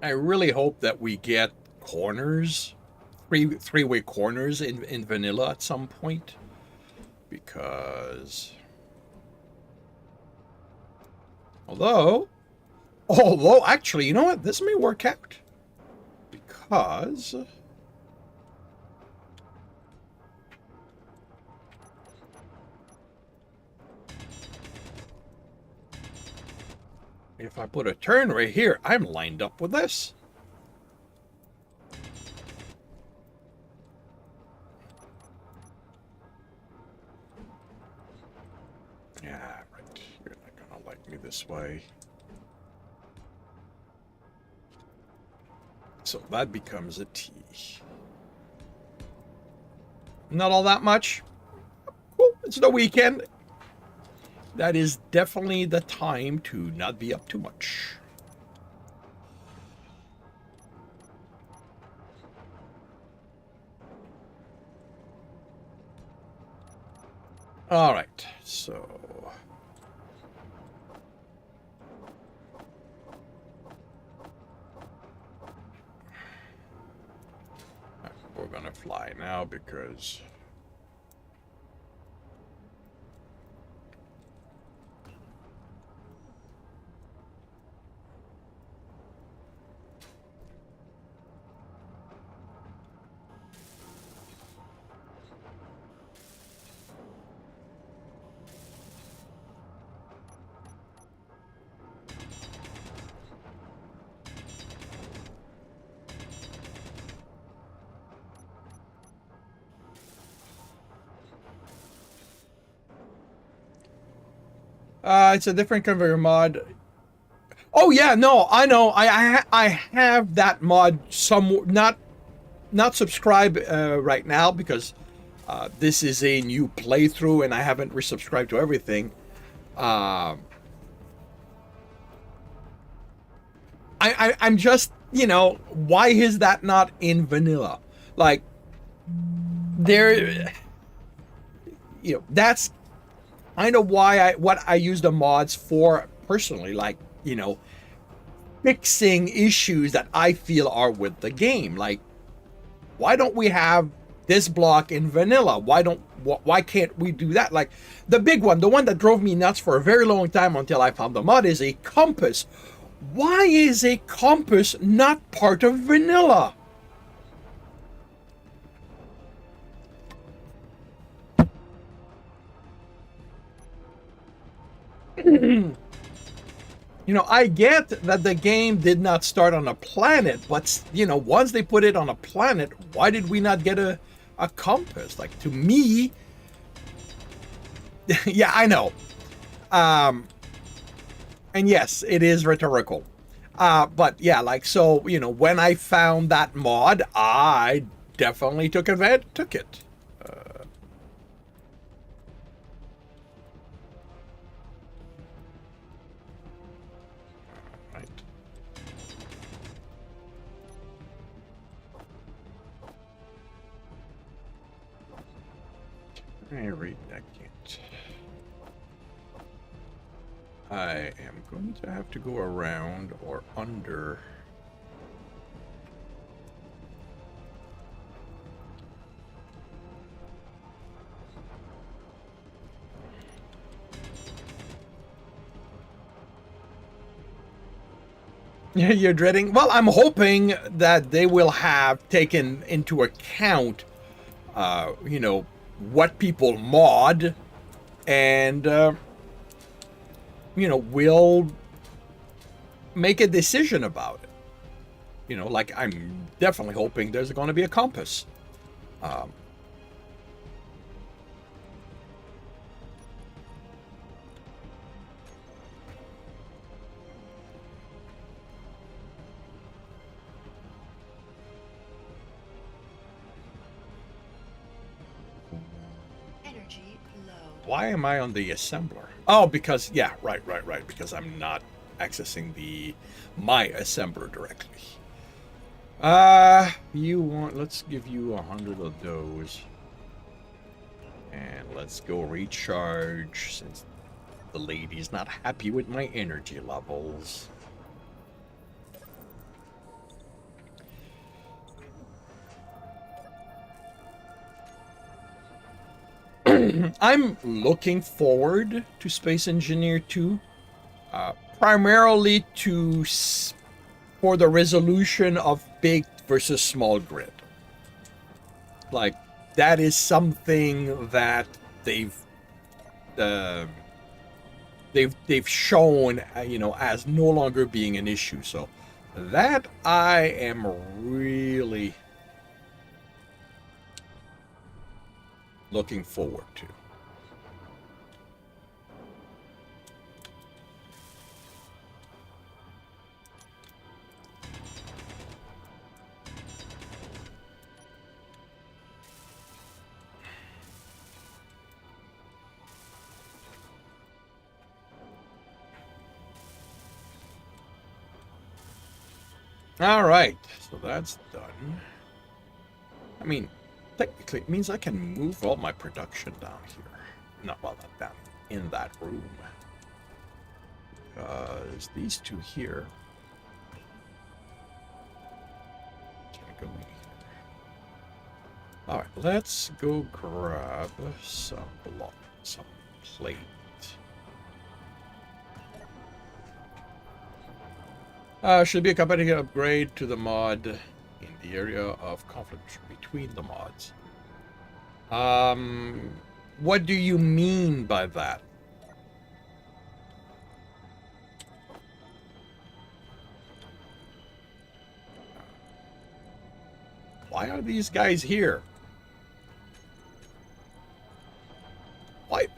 I really hope that we get corners, three-way corners in vanilla at some point, because although actually, you know what? This may work out, because if I put a turn right here, I'm lined up with this. Yeah, right. You're not gonna like me this way. So that becomes a T. Not all that much. Well, it's the weekend. That is definitely the time to not be up too much. All right, so we're gonna fly now because it's a different conveyor mod. Oh yeah, no, I know. I have that mod some not subscribe right now because this is a new playthrough and I haven't resubscribed to everything. I'm just, you know, why is that not in vanilla? Like, there, you know, that's kind of why what I use the mods for personally. Like, you know, fixing issues that I feel are with the game. Like, why don't we have this block in vanilla? Why can't we do that? Like, the big one, the one that drove me nuts for a very long time until I found the mod, is a compass. Why is a compass not part of vanilla? You know, I get that the game did not start on a planet, but, you know, once they put it on a planet, why did we not get a compass? Like, to me, yeah, I know. And yes, it is rhetorical. But yeah, like, so, you know, when I found that mod, I definitely took it. Right. I read that can't. I am going to have to go around or under. You're dreading? Well, I'm hoping that they will have taken into account, you know, what people mod, and, you know, will make a decision about it. You know, like, I'm definitely hoping there's going to be a compass. Energy low. Why am I on the assembler? Oh, because, yeah, right. Because I'm not accessing my assembler directly. Let's give you 100 of those. And let's go recharge, since the lady's not happy with my energy levels. I'm looking forward to Space Engineer 2, primarily for the resolution of big versus small grid. Like, that is something that they've uh, they've shown, as no longer being an issue. So that I am really looking forward to. All right, so that's done. I mean, technically, it means I can move all my production down here. Not down in that room. Because these two here can go in here. All right, let's go grab some block, some plate. Should be a competitive upgrade to the mod in the area of conflict between the mods. What do you mean by that? Why are these guys here? Why?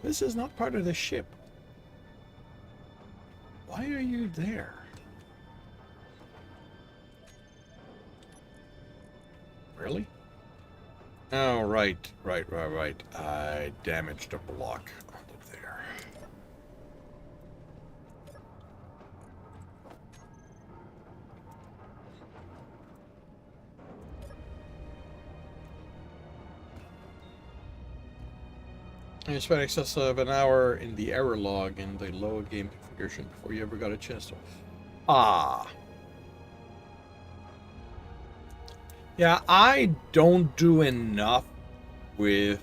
This is not part of the ship. Why are you there? Really? Oh, right. I damaged a block under there. You spent excess of an hour in the error log in the lower game configuration before you ever got a chance to... Ah. Yeah, I don't do enough with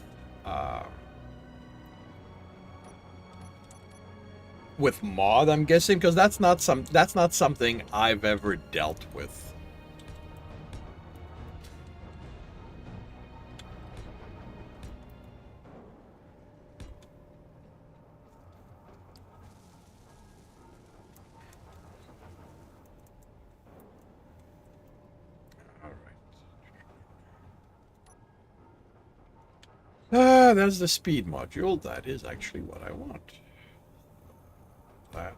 mod, I'm guessing, because that's not something I've ever dealt with. There's the speed module. That is actually what I want. That.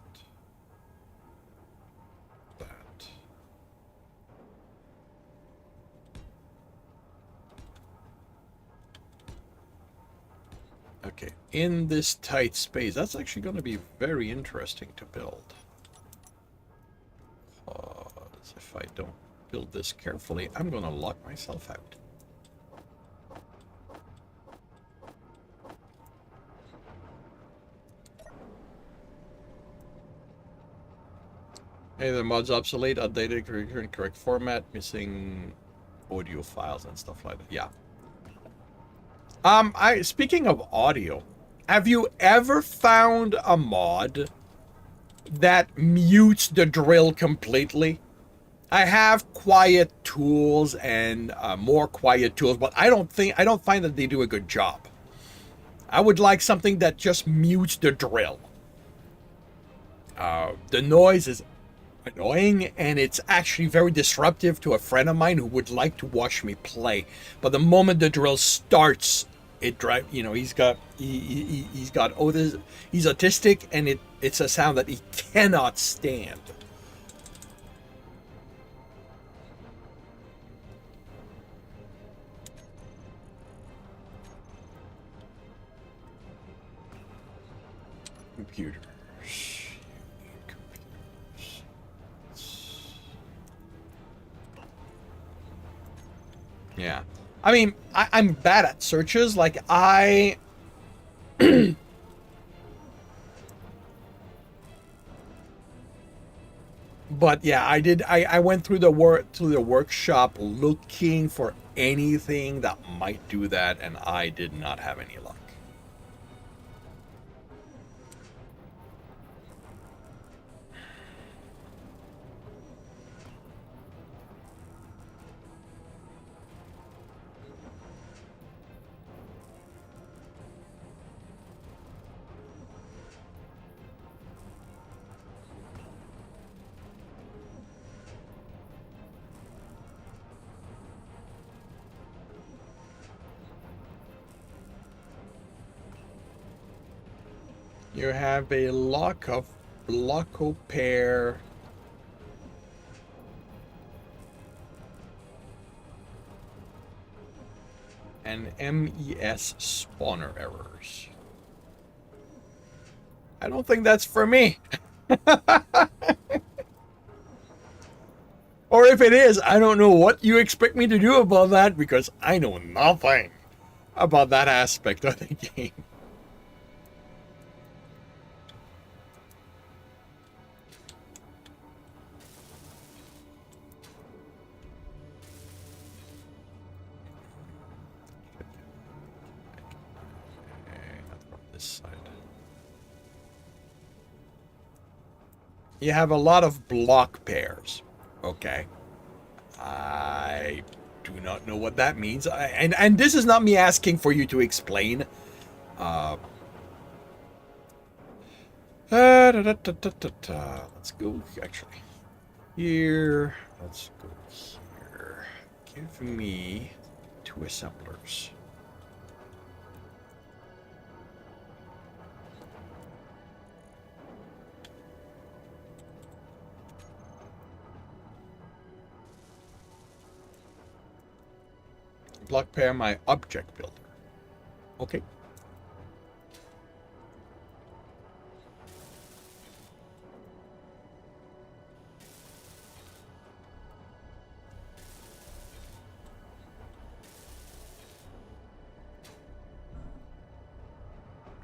Okay, in this tight space, that's actually going to be very interesting to build. If I don't build this carefully, I'm going to lock myself out. Hey, the mod's obsolete, outdated, incorrect format, missing audio files and stuff like that. Yeah. Speaking of audio, have you ever found a mod that mutes the drill completely? I have quiet tools and more quiet tools, but I don't find that they do a good job. I would like something that just mutes the drill. The noise is annoying, and it's actually very disruptive to a friend of mine who would like to watch me play. But the moment the drill starts, it drives. He's autistic, and it's a sound that he cannot stand. Computers. Yeah. I mean, I'm bad at searches. Like, I... But yeah, I did. I went through the workshop looking for anything that might do that, and I did not have any luck. You have a lock of Blocko pair. And MES spawner errors. I don't think that's for me. Or if it is, I don't know what you expect me to do about that because I know nothing about that aspect of the game. You have a lot of block pairs. Okay. I do not know what that means. And this is not me asking for you to explain. Let's go, actually. Here. Let's go here. Give me 2 assemblers. Block pair my object builder. Okay.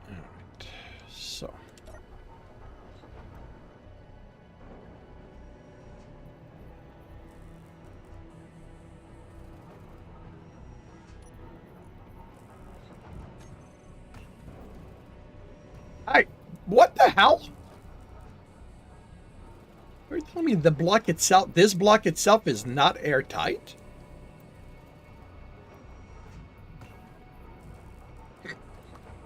Alright. So. What the hell? Are you telling me the block itself, this block itself is not airtight?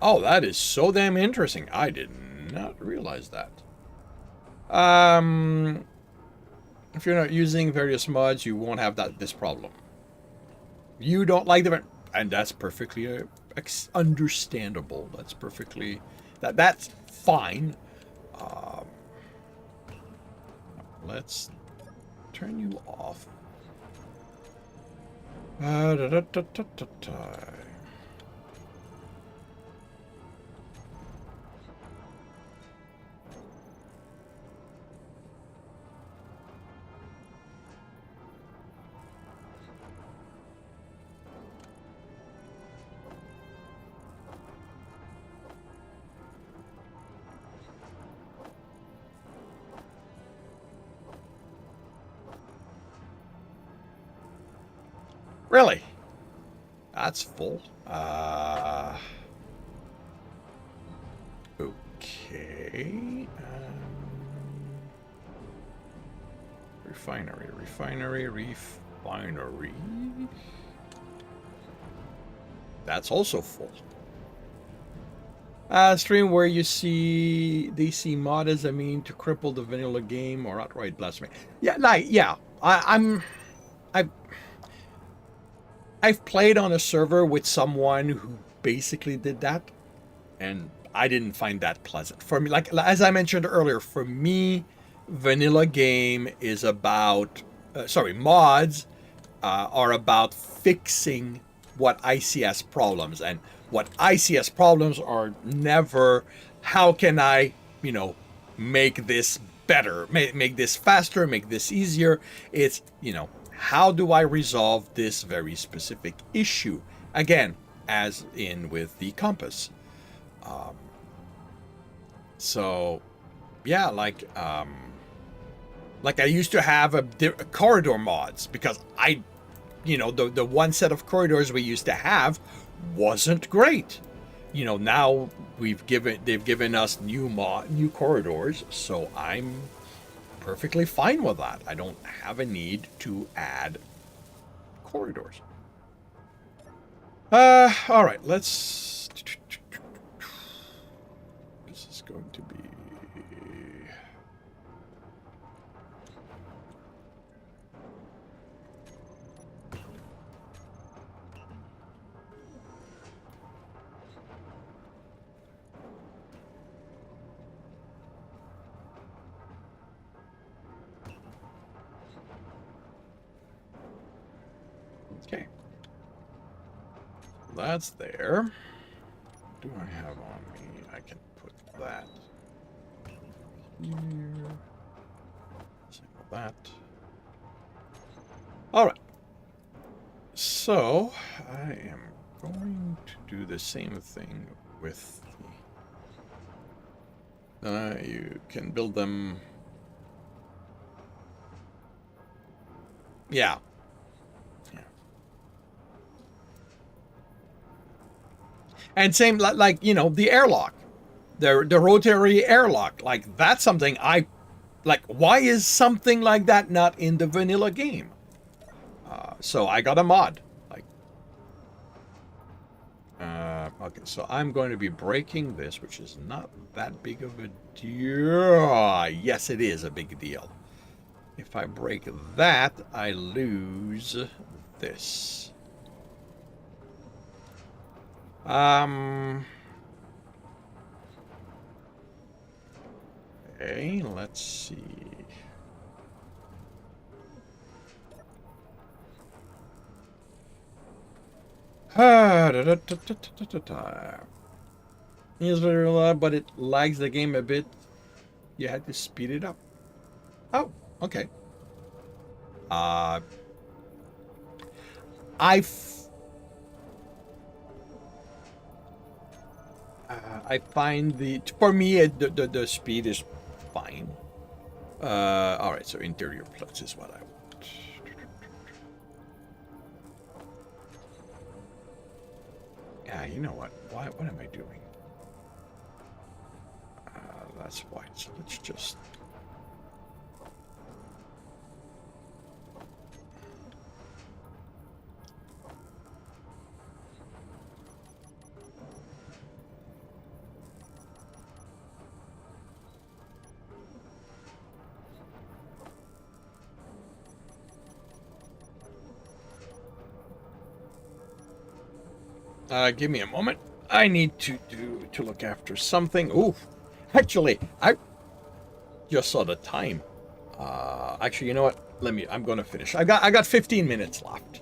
Oh, that is so damn interesting. I did not realize that. If you're not using various mods, you won't have this problem. You don't like the... And that's perfectly understandable. That's perfectly... That's fine. Let's turn you off. Really? That's full. Okay. Refinery. That's also full. Stream where you see DC mod as a mean to cripple the vanilla game or outright blasphemy. Yeah, I've played on a server with someone who basically did that, and I didn't find that pleasant. For me, like as I mentioned earlier, for me, vanilla game is about, mods are about fixing what I see as problems, and what I see as problems are never, how can I, make this better, make this faster, make this easier. It's, how do I resolve this very specific issue? Again, as in with the compass. So, yeah, like, Like I used to have a corridor mods because the one set of corridors we used to have wasn't great. Now they've given us new corridors, so I'm perfectly fine with that. I don't have a need to add corridors. All right, let's. This is going to be. Okay. That's there. What do I have on me? I can put that here. Same with that. All right. So I am going to do the same thing with the. You can build them. Yeah. And same like the airlock, the rotary airlock. Like that's something I like. Why is something like that not in the vanilla game? So I got a mod. Like, okay, so I'm going to be breaking this, which is not that big of a deal. Yes, it is a big deal. If I break that, I lose this. Okay, let's see. It's very loud, but it lags the game a bit. You had to speed it up. Oh, okay. I find for me the speed is fine. All right, so interior plus is what I want. Yeah, you know what? What am I doing? That's white. So let's just. Give me a moment. I need to look after something. Ooh, actually, I just saw the time. Actually, you know what? I'm gonna finish. I got 15 minutes left.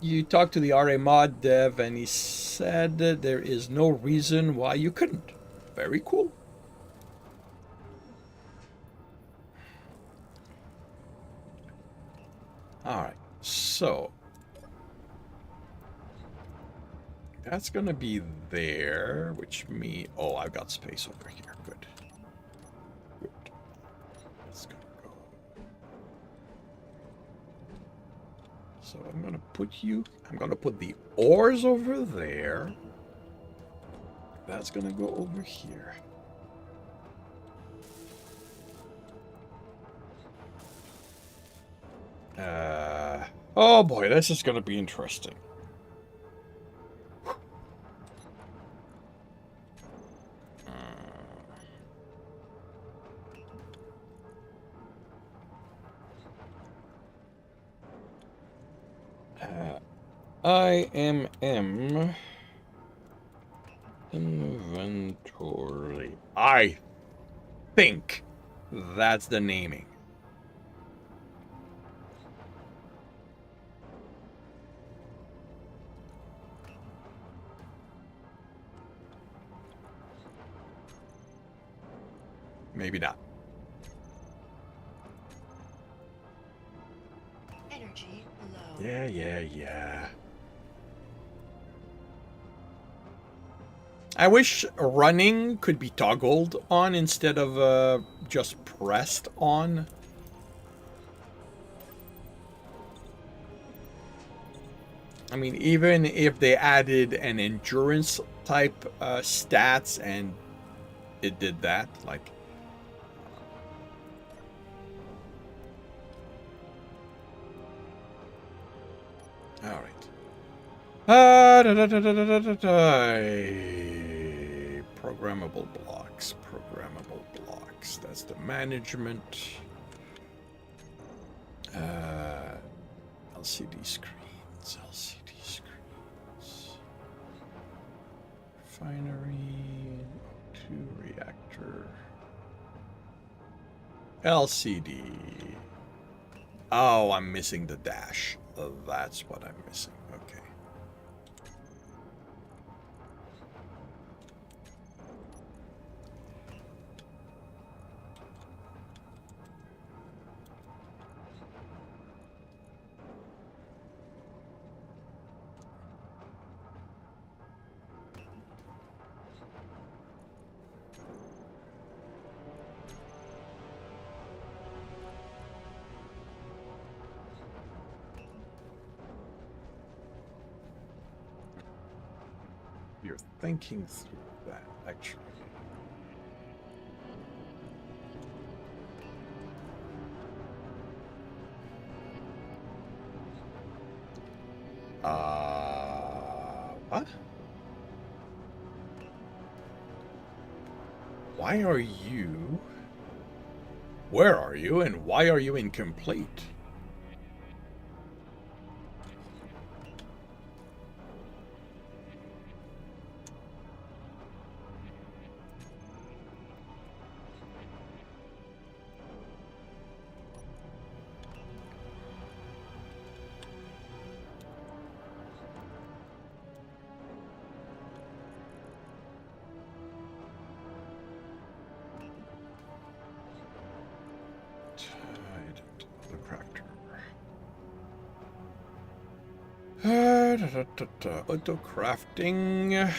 You talked to the RA mod dev, and he said that there is no reason why you couldn't. Very cool. All right, so. That's gonna be there, which oh, I've got space over here. Good. Good. That's gonna go. So I'm gonna put the ores over there. That's gonna go over here. Oh boy, this is gonna be interesting. IMM inventory. I think that's the naming. Maybe not. Energy low. Yeah. I wish running could be toggled on instead of just pressed on. I mean, even if they added an endurance type stats and it did that, like... All right. Programmable blocks. Programmable blocks. That's the management. LCD screens. LCD screens. Refinery. 2 reactor. LCD. Oh, I'm missing the dash. That's what I'm missing. Okay. You're thinking through that, actually. What? Why are you... Where are you, and why are you incomplete? Auto crafting. Okay.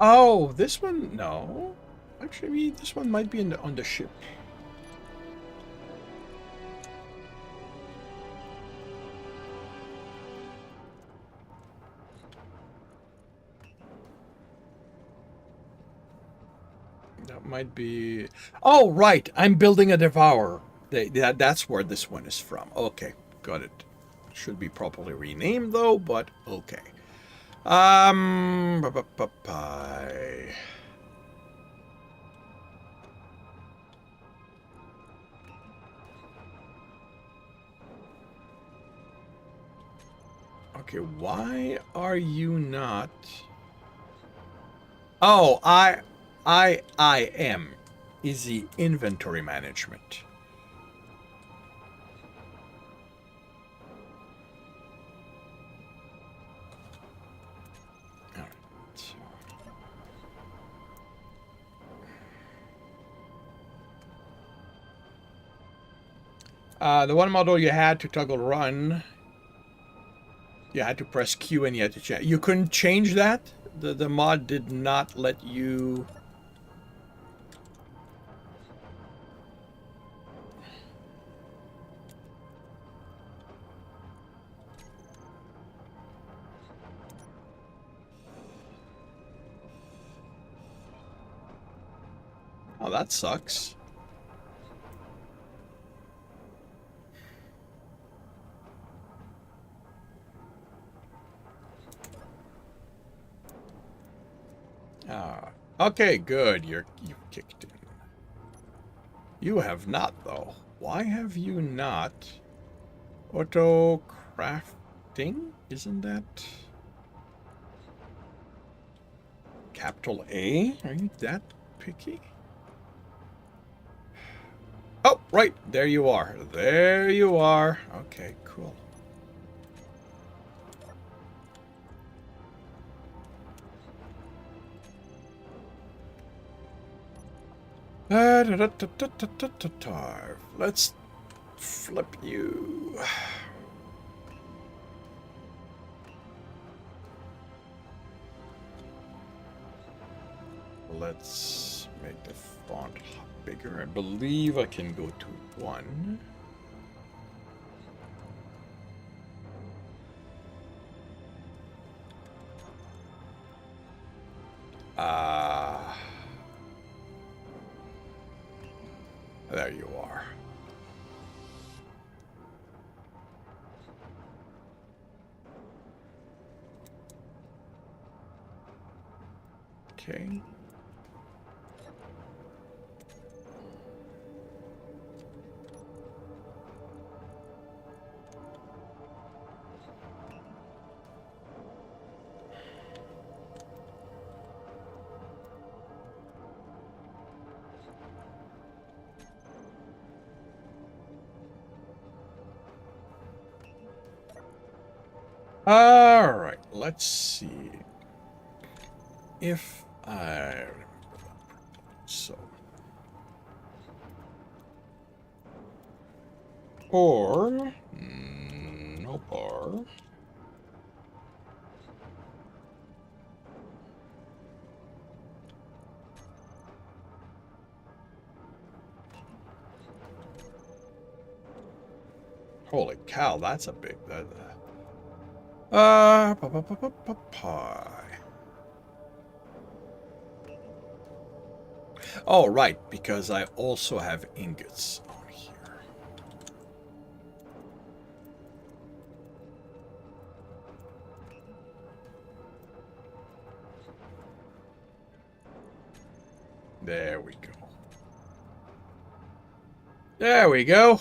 Oh, this one? No. Actually, this one might be on the ship. That might be... Oh, right. I'm building a Devourer. That's where this one is from. Okay, got it. Should be properly renamed, though, but okay. Bye. Okay, why are you not... Oh, IM is the inventory management. The one model you had to toggle run, you had to press Q and you had to change. You couldn't change that? The mod did not let you... Oh, that sucks. Okay, good. You kicked in. You have not, though. Why have you not? Auto crafting? Isn't that... capital A? Are you that picky? Oh, right. There you are. There you are. Okay, cool. Let's flip you. Let's make the font bigger. I believe I can go to 1. There you are. Okay. All right, let's see if I remember that. So, or no bar. Holy cow, that's a big pie. Oh, right, because I also have ingots on here. There we go. There we go.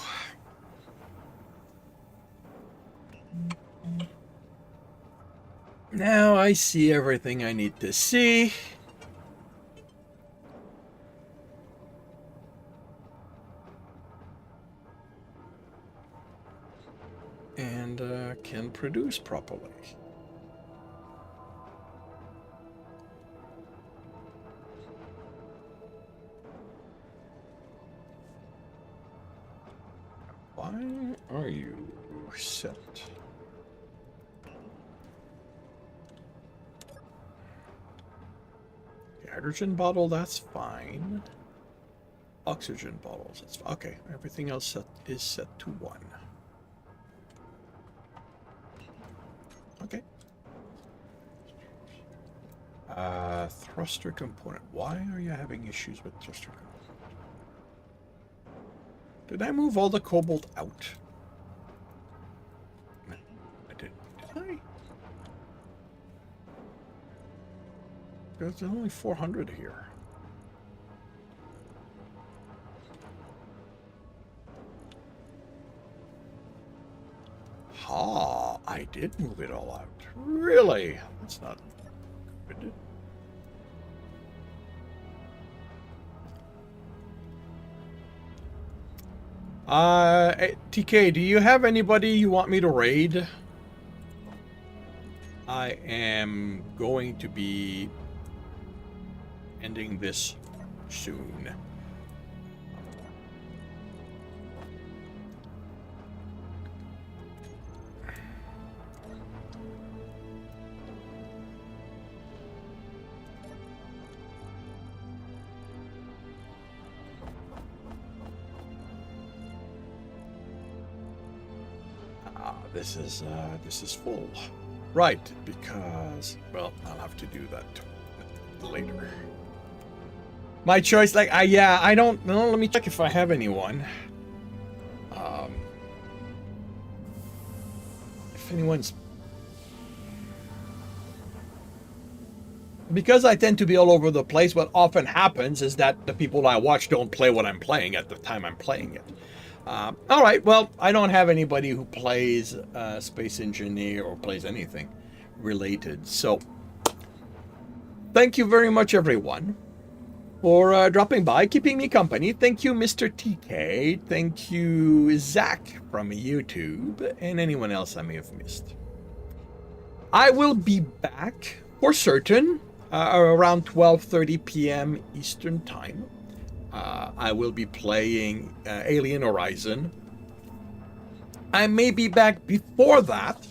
Now I see everything I need to see. And can produce properly. Why are you set? Hydrogen bottle, that's fine. Oxygen bottles, that's okay. Everything else is set to 1. Okay. Thruster component. Why are you having issues with thruster component? Did I move all the cobalt out? No, I didn't. Did I? There's only 400 here. Ha! I did move it all out. Really? That's not good. TK, do you have anybody you want me to raid? I am going to be ending this soon. This is full. Right, because, well, I'll have to do that later. My choice, like, yeah, I don't know. Let me check if I have anyone. If anyone's... Because I tend to be all over the place, what often happens is that the people I watch don't play what I'm playing at the time I'm playing it. All right, well, I don't have anybody who plays Space Engineer or plays anything related, so thank you very much, everyone, for dropping by, keeping me company. Thank you, Mr. TK. Thank you, Zach from YouTube, and anyone else I may have missed. I will be back for certain around 12:30 p.m. Eastern Time. I will be playing Alien Horizon. I may be back before that,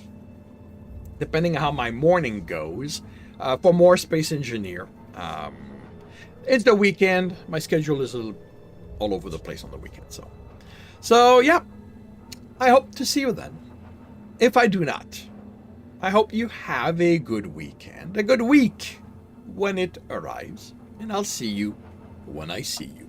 depending on how my morning goes, for more Space Engineer. It's the weekend. My schedule is all over the place on the weekend. So yeah, I hope to see you then. If I do not, I hope you have a good weekend, a good week when it arrives, and I'll see you when I see you.